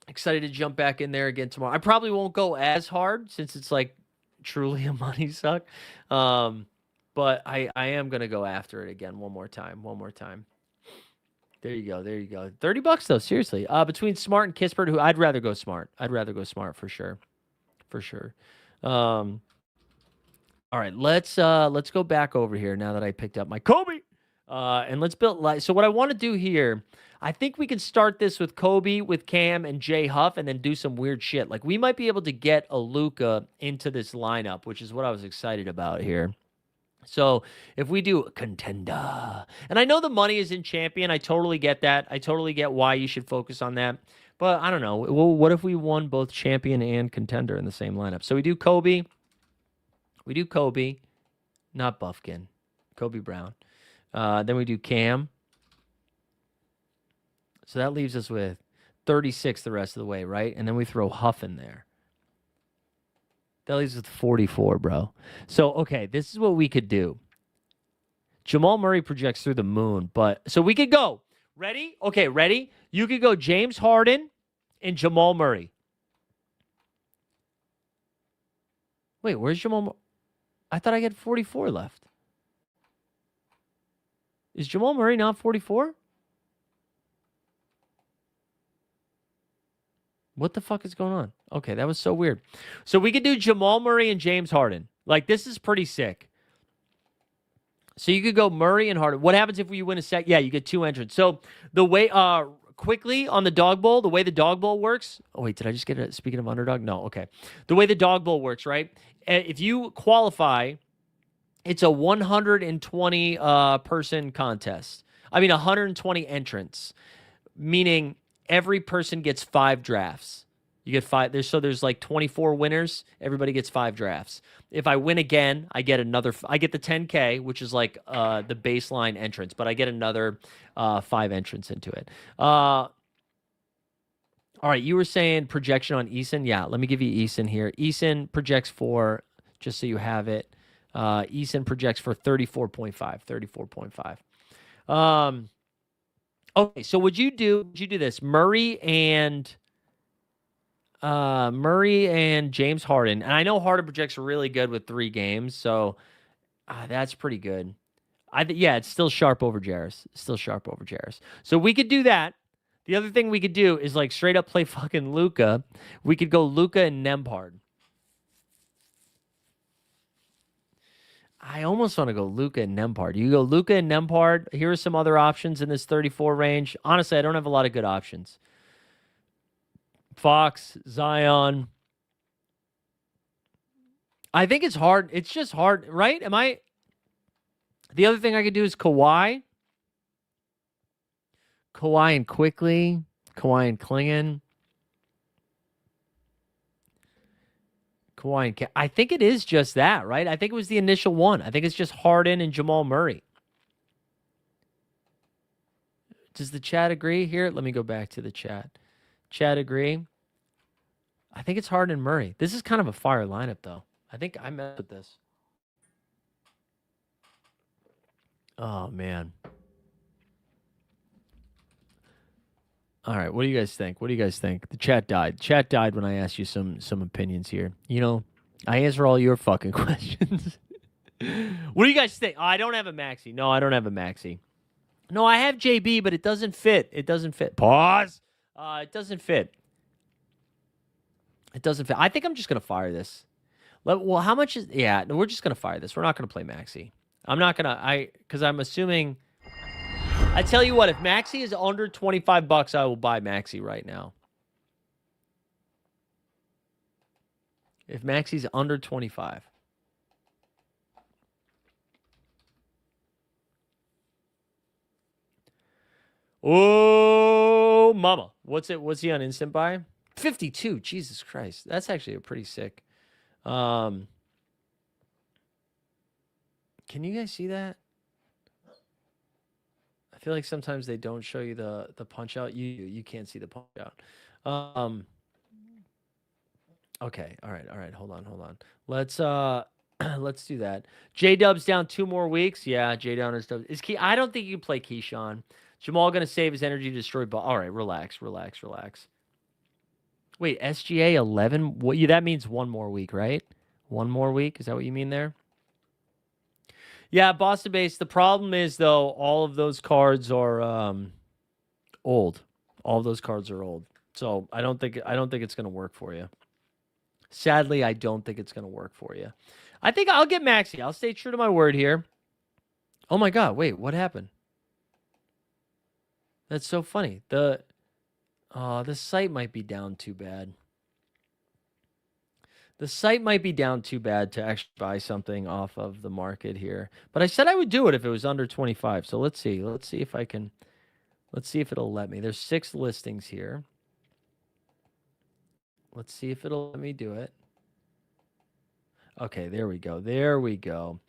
Excited to jump back in there again tomorrow. I probably won't go as hard since it's like truly a money suck. But I am going to go after it again one more time. There you go. $30 though, seriously. Between Smart and Kispert, who I'd rather go Smart. For sure. All right, let's go back over here now that I picked up my Kobe. And let's build. So what I want to do here, I think we can start this with Kobe, with Cam, and Jay Huff, and then do some weird shit. Like we might be able to get a Luka into this lineup, which is what I was excited about here. So if we do a contender, and I know the money is in champion, I totally get that. I totally get why you should focus on that. But I don't know. Well, what if we won both champion and contender in the same lineup? So we do Kobe, not Buffkin, Kobe Brown. Then we do Cam. So that leaves us with 36 the rest of the way, right? And then we throw Huff in there. That leaves us with 44, bro. So, okay, this is what we could do. Jamal Murray projects through the moon, but... So we could go. Ready? Okay, ready? You could go James Harden and Jamal Murray. Wait, where's Jamal... I thought I had 44 left. Is Jamal Murray not 44? What the fuck is going on? Okay, that was so weird. So we could do Jamal Murray and James Harden. Like, this is pretty sick. So you could go Murray and Harden. What happens if we win a set? Yeah, you get 2 entrants. So the way, quickly on the Dog Bowl, the way the Dog Bowl works. Oh, wait, did I just get it? Speaking of underdog? No, okay. The way the Dog Bowl works, right? If you qualify, it's a 120 person contest. I mean, 120 entrants, meaning every person gets 5 drafts. You get 5. There's like 24 winners. Everybody gets 5 drafts. If I win again, I get another. I get the 10K, which is like the baseline entrance, but I get another 5 entrants into it. All right, you were saying projection on Eason. Yeah, let me give you Eason here. Eason projects for, just so you have it. Eason projects for 34.5. 34.5. Okay, so would you do this? Murray and James Harden. And I know Harden projects really good with 3 games, so that's pretty good. Yeah, it's still sharp over Jarris. So we could do that. The other thing we could do is like straight up play fucking Luka. We could go Luka and Nembhard. I almost want to go Luka and Nembhard. You go Luka and Nembhard. Here are some other options in this 34 range. Honestly, I don't have a lot of good options. Fox, Zion. I think it's hard. It's just hard, right? The other thing I could do is Kawhi. Kawhi and Quickly. Kawhi and Klingon. Kawhi and I think it is just that, right? I think it was the initial one. I think it's just Harden and Jamal Murray. Does the chat agree here? Let me go back to the chat. Chat agree? I think it's Harden and Murray. This is kind of a fire lineup, though. I think I messed with this. Oh man. All right, what do you guys think? What do you guys think? The chat died. Chat died when I asked you some opinions here. You know, I answer all your fucking questions. What do you guys think? Oh, I don't have a maxi. No, I don't have a maxi. No, I have JB, but it doesn't fit. It doesn't fit. Pause. It doesn't fit. It doesn't fit. I think I'm just gonna fire this. Well, how much is? Yeah, no, we're just gonna fire this. We're not gonna play maxi. I'm not gonna. Because I'm assuming. I tell you what, if maxi is under $25, I will buy maxi right now. If maxi's under 25. Oh, mama. What's it? What's he on instant buy? 52. Jesus Christ. That's actually a pretty sick. Can you guys see that? I feel like sometimes they don't show you the punch out. You can't see the punch out. Okay. All right. Hold on. Let's let's do that. J Dub's down 2 more weeks. Yeah, J Down is Key. I don't think you can play Keyshawn. Jamal gonna save his energy to destroy ball. All right, relax. Wait, SGA 11? What? That means 1 more week, right? 1 more week? Is that what you mean there? Yeah, Boston base. The problem is though, all of those cards are old. All of those cards are old. So I don't think it's gonna work for you. Sadly, I don't think it's gonna work for you. I think I'll get Maxi. I'll stay true to my word here. Oh my god, wait, what happened? That's so funny. The site might be down too bad. The site might be down too bad to actually buy something off of the market here. But I said I would do it if it was under 25. So let's see. Let's see if I can. Let's see if it'll let me. There's 6 listings here. Let's see if it'll let me do it. Okay, there we go.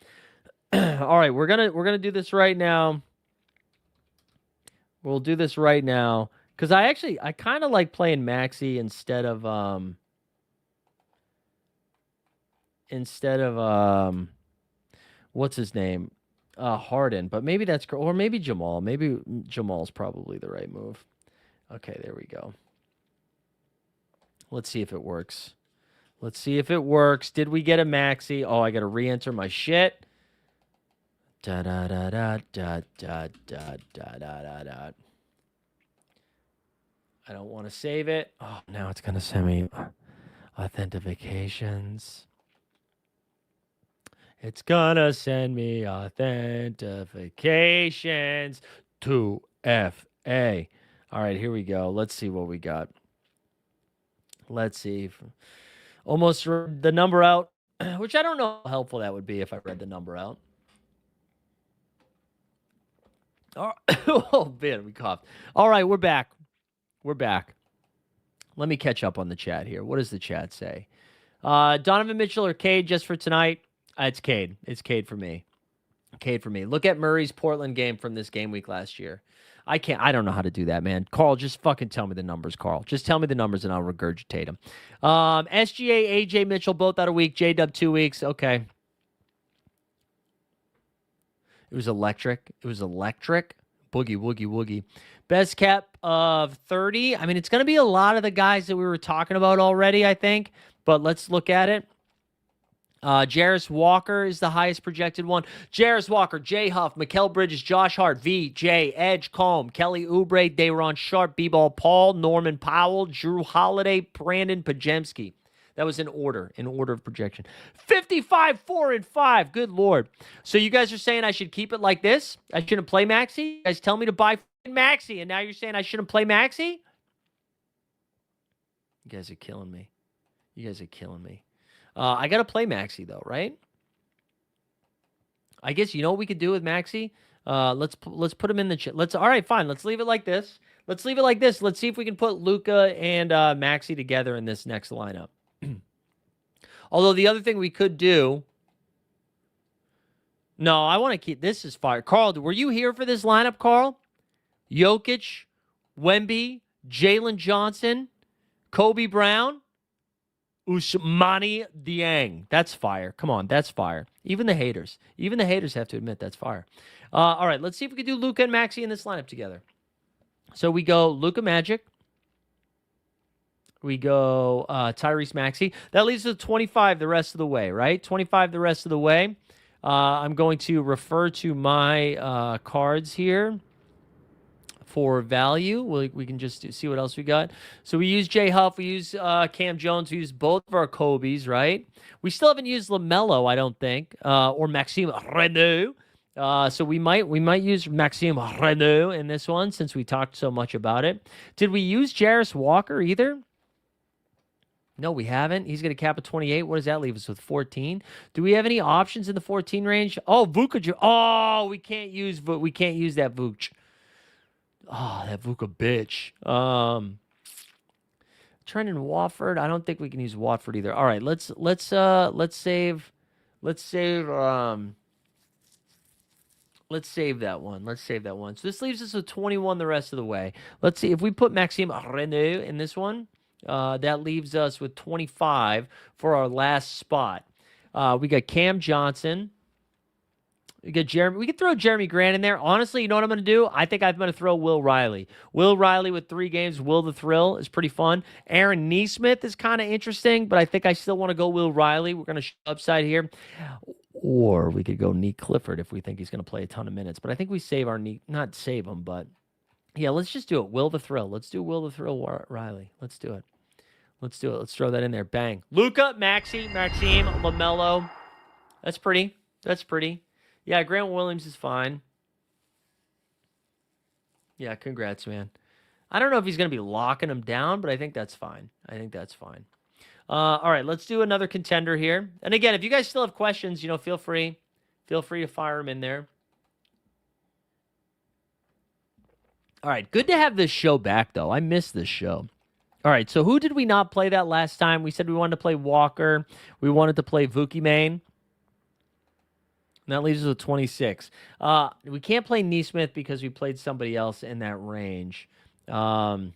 All right, we're gonna do this right now. We'll do this right now because I kind of like playing Maxi instead of what's his name, Harden. But maybe that's or maybe Jamal. Maybe Jamal's probably the right move. Okay, there we go. Let's see if it works. Did we get a Maxi? Oh, I got to re-enter my shit. Da da da da da da da da da da. I don't want to save it. Oh, now it's gonna send me authentications. It's gonna send me authentications to FA. All right, here we go. Let's see what we got. Let's see. Almost read the number out, which I don't know how helpful that would be if I read the number out. Oh, man, we coughed. All right, we're back. Let me catch up on the chat here. What does the chat say? Donovan Mitchell or Cade just for tonight? It's Cade. It's Cade for me. Look at Murray's Portland game from this game week last year. I don't know how to do that, man. Carl, just fucking tell me the numbers, Carl. Just tell me the numbers and I'll regurgitate them. SGA, AJ Mitchell, both out a week. J-Dub, 2 weeks. Okay. It was electric. Boogie, woogie, woogie. Best cap of 30. I mean, it's going to be a lot of the guys that we were talking about already, I think. But let's look at it. Jarris Walker is the highest projected one. Jarris Walker, Jay Huff, Mikal Bridges, Josh Hart, V, J, Edge, Combe, Kelly Oubre, Dayron Sharp, B-Ball Paul, Norman Powell, Drew Holiday, Brandon Pajemski. That was in order of projection. 55, 4, and 5. Good Lord. So you guys are saying I should keep it like this? I shouldn't play Maxi? You guys tell me to buy Maxi, and now you're saying I shouldn't play Maxi? You guys are killing me. I got to play Maxi, though, right? I guess you know what we could do with Maxi? Let's put him in the chat. All right, fine. Let's leave it like this. Let's see if we can put Luka and Maxi together in this next lineup. Although the other thing we could do... No, I want to keep... This is fire. Carl, were you here for this lineup, Carl? Jokic, Wemby, Jalen Johnson, Kobe Brown... Usmani Dieng. That's fire. Come on, that's fire. Even the haters have to admit that's fire. All right, let's see if we can do Luka and Maxey in this lineup together. So we go Luka Magic. We go Tyrese Maxey. That leaves us 25 the rest of the way, right? 25 the rest of the way. I'm going to refer to my cards here for value. We can just see what else we got. So we use Jay Huff. We use Cam Jones. We use both of our Kobe's, right? We still haven't used LaMelo, I don't think, or Maxime Renaud. So we might use Maxime Renaud in this one since we talked so much about it. Did we use Jarris Walker either? No, we haven't. He's going to cap at 28. What does that leave us with? 14. Do we have any options in the 14 range? Oh, Vuka. Oh, we can't use that Vooch. Oh, that Vuka bitch. Trendon Watford. I don't think we can use Watford either. All right, let's save that one. Let's save that one. So this leaves us with 21 the rest of the way. Let's see if we put Maxime Renaud in this one. That leaves us with 25 for our last spot. We got Cam Johnson. We got Jeremy. We could throw Jeremy Grant in there. Honestly, you know what I'm going to do? I think I'm going to throw Will Riley. Will Riley with 3 games. Will the Thrill is pretty fun. Aaron Neesmith is kind of interesting, but I think I still want to go Will Riley. We're going to show upside here. Or we could go Nick Clifford if we think he's going to play a ton of minutes. But I think we save our Nick. Not save him, but yeah, let's just do it. Will the Thrill. Let's do Will the Thrill Riley. Let's do it. Let's do it. Let's throw that in there. Bang. Luka, Maxime, LaMelo. That's pretty. That's pretty. Yeah, Grant Williams is fine. Yeah, congrats, man. I don't know if he's going to be locking him down, but I think that's fine. All right, let's do another contender here. And again, if you guys still have questions, feel free to fire them in there. All right, good to have this show back, though. I miss this show. All right, so who did we not play that last time? We said we wanted to play Walker. We wanted to play Vuki Mane. And that leaves us with 26. We can't play Neesmith because we played somebody else in that range. What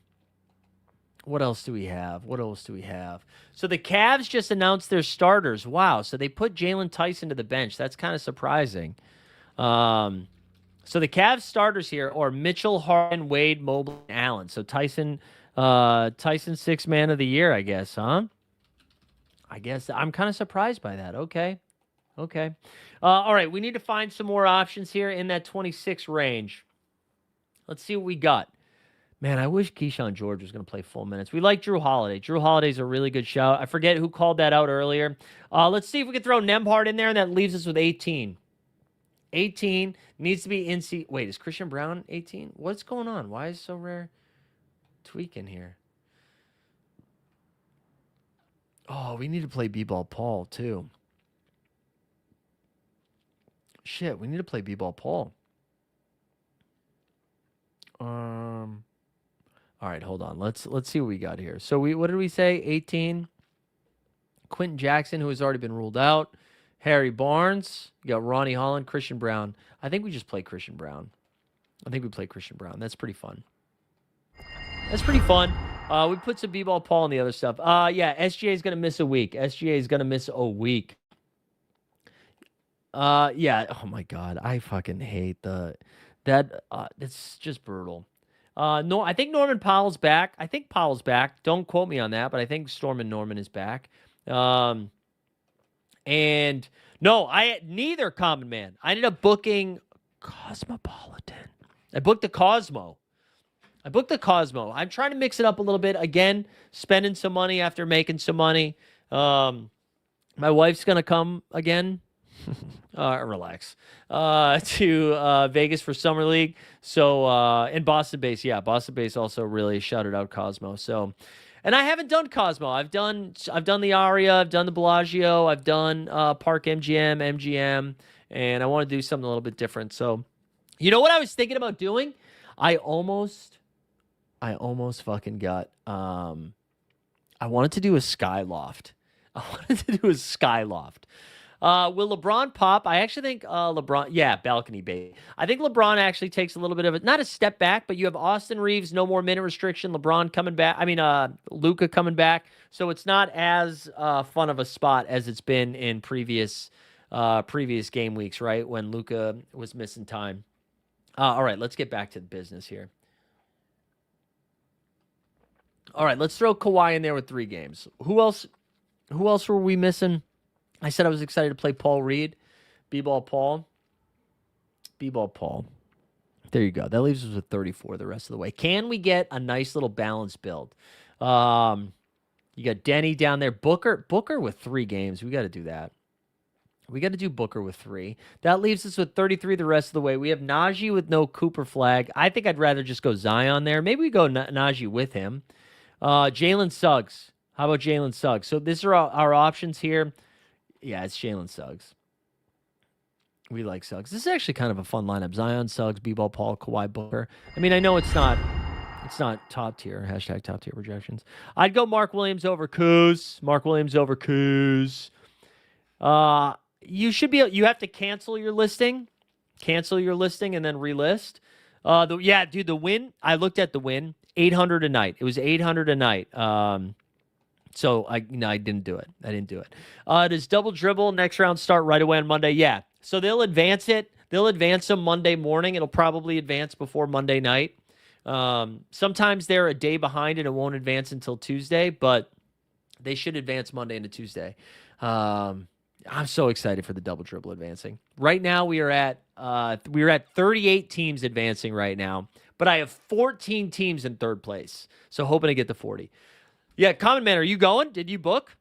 else do we have? So the Cavs just announced their starters. Wow. So they put Jalen Tyson to the bench. That's kind of surprising. So the Cavs starters here are Mitchell, Harden, Wade, Mobley, and Allen. So Tyson 6th man of the year, I guess, huh? I guess I'm kind of surprised by that. Okay. All right, we need to find some more options here in that 26 range. Let's see what we got. Man, I wish Keyshawn George was going to play full minutes. We like Drew Holiday. Drew Holiday's a really good shout. I forget who called that out earlier. Let's see if we can throw Nembhard in there, and that leaves us with 18. 18 needs to be in seat. Wait, is Christian Brown 18? What's going on? Why is it so rare? Tweaking here. Oh, we need to play B-Ball Paul, too. Shit, we need to play B-Ball Paul. All right, hold on. Let's see what we got here. So what did we say? 18. Quentin Jackson, who has already been ruled out. Harry Barnes. You got Ronnie Holland, Christian Brown. I think we just play Christian Brown. That's pretty fun. We put some B-Ball Paul and the other stuff. Yeah, SGA is going to miss a week. Yeah. Oh my God. I fucking hate that. It's just brutal. No, I think Norman Powell's back. Don't quote me on that, but I think Stormin Norman is back. And no, neither Common Man. I ended up booking Cosmopolitan. I booked the Cosmo. I'm trying to mix it up a little bit. Again, spending some money after making some money. My wife's going to come again. Relax. To Vegas for Summer League. So, and Boston Base. Yeah, Boston Base also really shouted out Cosmo. So, and I haven't done Cosmo. I've done the Aria. I've done the Bellagio. I've done Park MGM, and I want to do something a little bit different. So, you know what I was thinking about doing? I almost fucking got, I wanted to do a Skyloft. Will LeBron pop? I actually think LeBron, yeah, balcony bait. I think LeBron actually takes a little bit of it, not a step back, but you have Austin Reeves, no more minute restriction. LeBron coming back. I mean, Luca coming back. So it's not as fun of a spot as it's been in previous game weeks, right? When Luca was missing time. All right, let's get back to the business here. All right, let's throw Kawhi in there with 3 games. Who else? Who else were we missing? I said I was excited to play Paul Reed, B-ball Paul. B-ball Paul. There you go. That leaves us with 34 the rest of the way. Can we get a nice little balanced build? You got Denny down there. Booker with 3 games. We got to do that. We got to do Booker with 3. That leaves us with 33 the rest of the way. We have Najee with no Cooper flag. I think I'd rather just go Zion there. Maybe we go Najee with him. Jalen Suggs. How about Jalen Suggs? So these are our options here. Yeah, it's Jalen Suggs. We like Suggs. This is actually kind of a fun lineup. Zion, Suggs, B-ball Paul, Kawhi, Booker. I mean, I know it's not top tier. Hashtag top tier projections. I'd go Mark Williams over Kuz. Mark Williams over Kuz. You have to cancel your listing. Cancel your listing and then relist. The win. I looked at the win. 800 a night. It was 800 a night. So I didn't do it. Does double dribble next round start right away on Monday? Yeah. So they'll advance it. They'll advance them Monday morning. It'll probably advance before Monday night. Sometimes they're a day behind and it won't advance until Tuesday, but they should advance Monday into Tuesday. I'm so excited for the double dribble advancing. Right now we are at 38 teams advancing right now, but I have 14 teams in third place. So hoping to get to 40. Yeah, Common Man, are you going? Did you book?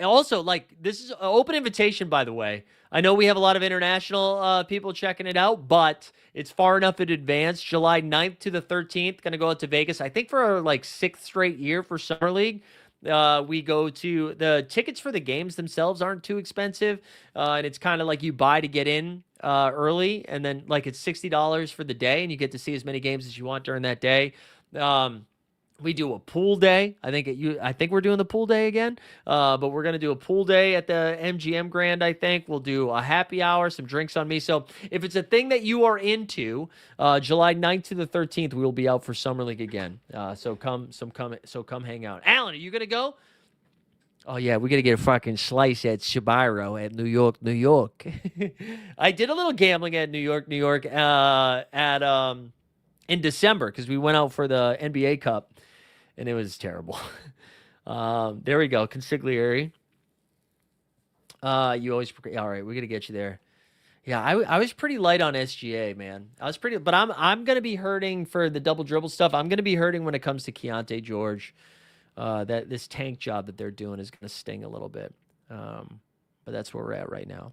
Also, this is an open invitation, by the way. I know we have a lot of international people checking it out, but it's far enough in advance. July 9th to the 13th, going to go out to Vegas. I think for our 6th straight year for Summer League. We go to the tickets for the games themselves aren't too expensive. And it's kind of like you buy to get in early, and then it's $60 for the day, and you get to see as many games as you want during that day. We do a pool day. I think we're doing the pool day again. But we're going to do a pool day at the MGM Grand, I think. We'll do a happy hour, some drinks on me. So if it's a thing that you are into, July 9th to the 13th, we will be out for Summer League again. So come hang out. Alan, are you going to go? Oh, yeah, we got to get a fucking slice at Shabiro at New York, New York. I did a little gambling at New York, in December because we went out for the NBA Cup. And it was terrible. There we go. Consigliere. You always... All right, we're going to get you there. Yeah, I was pretty light on SGA, man. But I'm going to be hurting for the double dribble stuff. I'm going to be hurting when it comes to Keontae George. That this tank job that they're doing is going to sting a little bit. But that's where we're at right now.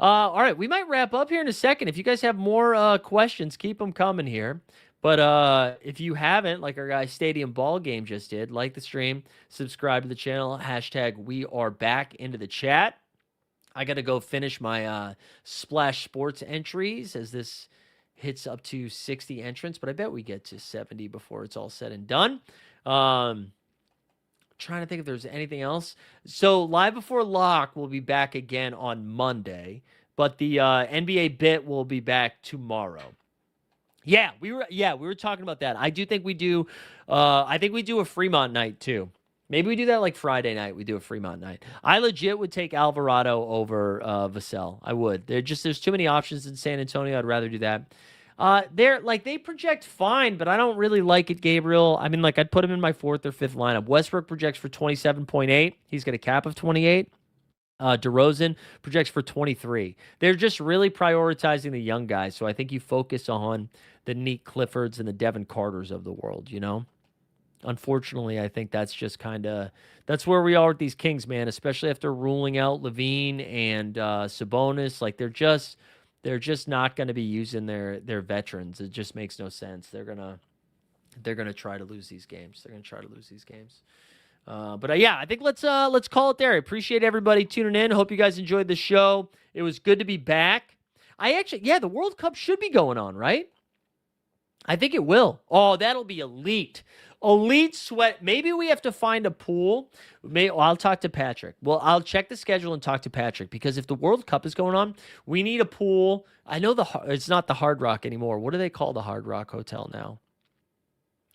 All right, we might wrap up here in a second. If you guys have more questions, keep them coming here. But if you haven't, like our guy Stadium Ball Game just did, like the stream, subscribe to the channel, hashtag we are back into the chat. I got to go finish my Splash Sports entries as this hits up to 60 entrants, but I bet we get to 70 before it's all said and done. Trying to think if there's anything else. So Live Before Lock will be back again on Monday, but the NBA bit will be back tomorrow. Yeah, we were talking about that. I do think we do. I think we do a Fremont night too. Maybe we do that Friday night. We do a Fremont night. I legit would take Alvarado over Vassell. I would. There's too many options in San Antonio. I'd rather do that. They project fine, but I don't really like it, Gabriel. I mean, I'd put him in my 4th or 5th lineup. Westbrook projects for 27.8. He's got a cap of 28. DeRozan projects for 23. They're just really prioritizing the young guys, so I think you focus on the Nick Cliffords and the Devin Carters of the world, Unfortunately, I think that's just that's where we are with these Kings, man, especially after ruling out Levine and Sabonis. They're just not going to be using their veterans. It just makes no sense. They're going to try to lose these games. I think let's call it there. I appreciate everybody tuning in. Hope you guys enjoyed the show. It was good to be back. The World Cup should be going on, right? I think it will. Oh, that'll be elite. Elite sweat. Maybe we have to find a pool. I'll talk to Patrick. Well, I'll check the schedule and talk to Patrick because if the World Cup is going on, we need a pool. I know it's not the Hard Rock anymore. What do they call the Hard Rock Hotel now?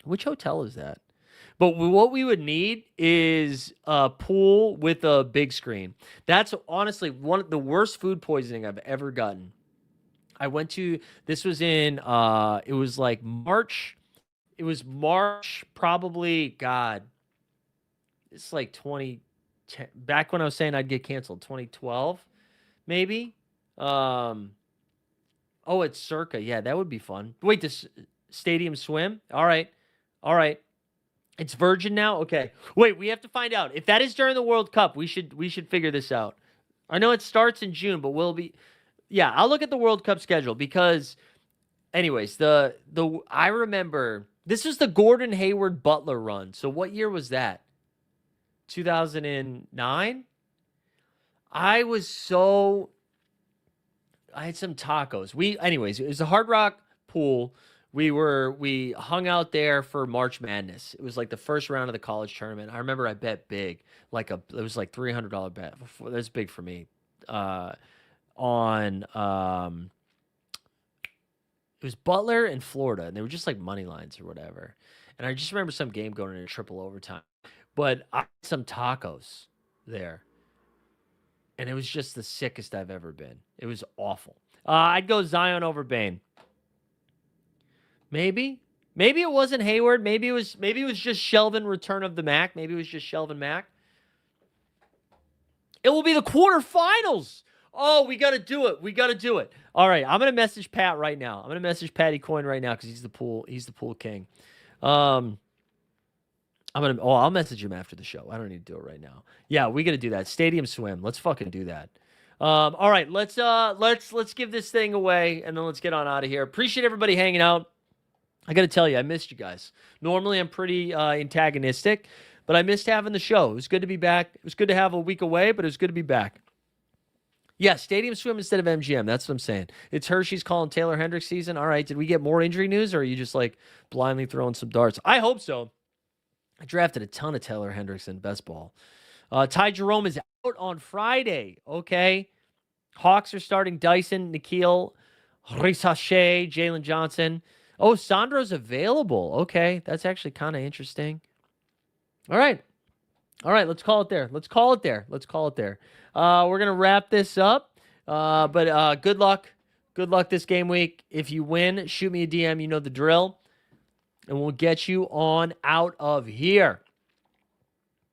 Which hotel is that? But what we would need is a pool with a big screen. That's honestly one of the worst food poisoning I've ever gotten. I went to, this was in, it was like March. It was March, probably, God, it's like 2010, back when I was saying I'd get canceled, 2012, maybe. Oh, it's Circa. Yeah, that would be fun. Wait, this Stadium Swim? All right. All right. It's Virgin now? Okay. Wait, we have to find out. If that is during the World Cup, we should figure this out. I know it starts in June, but we'll be, yeah, I'll look at the World Cup schedule because anyways, I remember this was the Gordon Hayward Butler run. So what year was that? 2009? I had some tacos. Anyways, it was a Hard Rock pool. We hung out there for March Madness. It was like the first round of the college tournament. I remember I bet big, it was like $300 bet. That's big for me. On it was Butler and Florida, and they were just like money lines or whatever. And I just remember some game going into triple overtime. But I had some tacos there. And it was just the sickest I've ever been. It was awful. I'd go Zion over Bane. Maybe it wasn't Hayward. Maybe it was just Shelvin return of the Mac. Maybe it was just Shelvin Mac. It will be the quarterfinals. Oh, we got to do it. We got to do it. All right, I'm going to message Pat right now. I'm going to message Patty Coyne right now cuz he's the pool king. I'll message him after the show. I don't need to do it right now. Yeah, we got to do that. Stadium Swim. Let's fucking do that. All right, let's give this thing away and then let's get on out of here. Appreciate everybody hanging out. I got to tell you, I missed you guys. Normally, I'm pretty antagonistic, but I missed having the show. It was good to be back. It was good to have a week away, but it was good to be back. Yeah, Stadium Swim instead of MGM. That's what I'm saying. It's Hershey's calling Taylor Hendricks season. All right, did we get more injury news, or are you just like blindly throwing some darts? I hope so. I drafted a ton of Taylor Hendricks in best ball. Ty Jerome is out on Friday. Okay. Hawks are starting Dyson, Nikhil, Risache, Jalen Johnson. Oh, Sandro's available. Okay, that's actually kind of interesting. All right, let's call it there. We're going to wrap this up, but good luck. Good luck this game week. If you win, shoot me a DM. You know the drill, and we'll get you on out of here.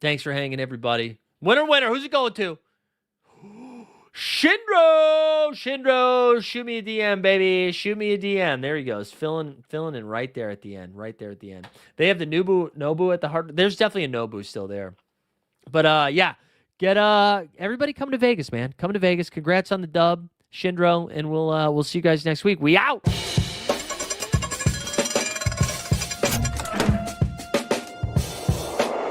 Thanks for hanging, everybody. Winner. Who's it going to? Shindro, shoot me a DM, baby. Shoot me a DM. There he goes. Filling in right there at the end. They have the Nobu at the heart. There's definitely a Nobu still there. But yeah, get everybody come to Vegas, man. Come to Vegas. Congrats on the dub, Shindro, and we'll see you guys next week. We out.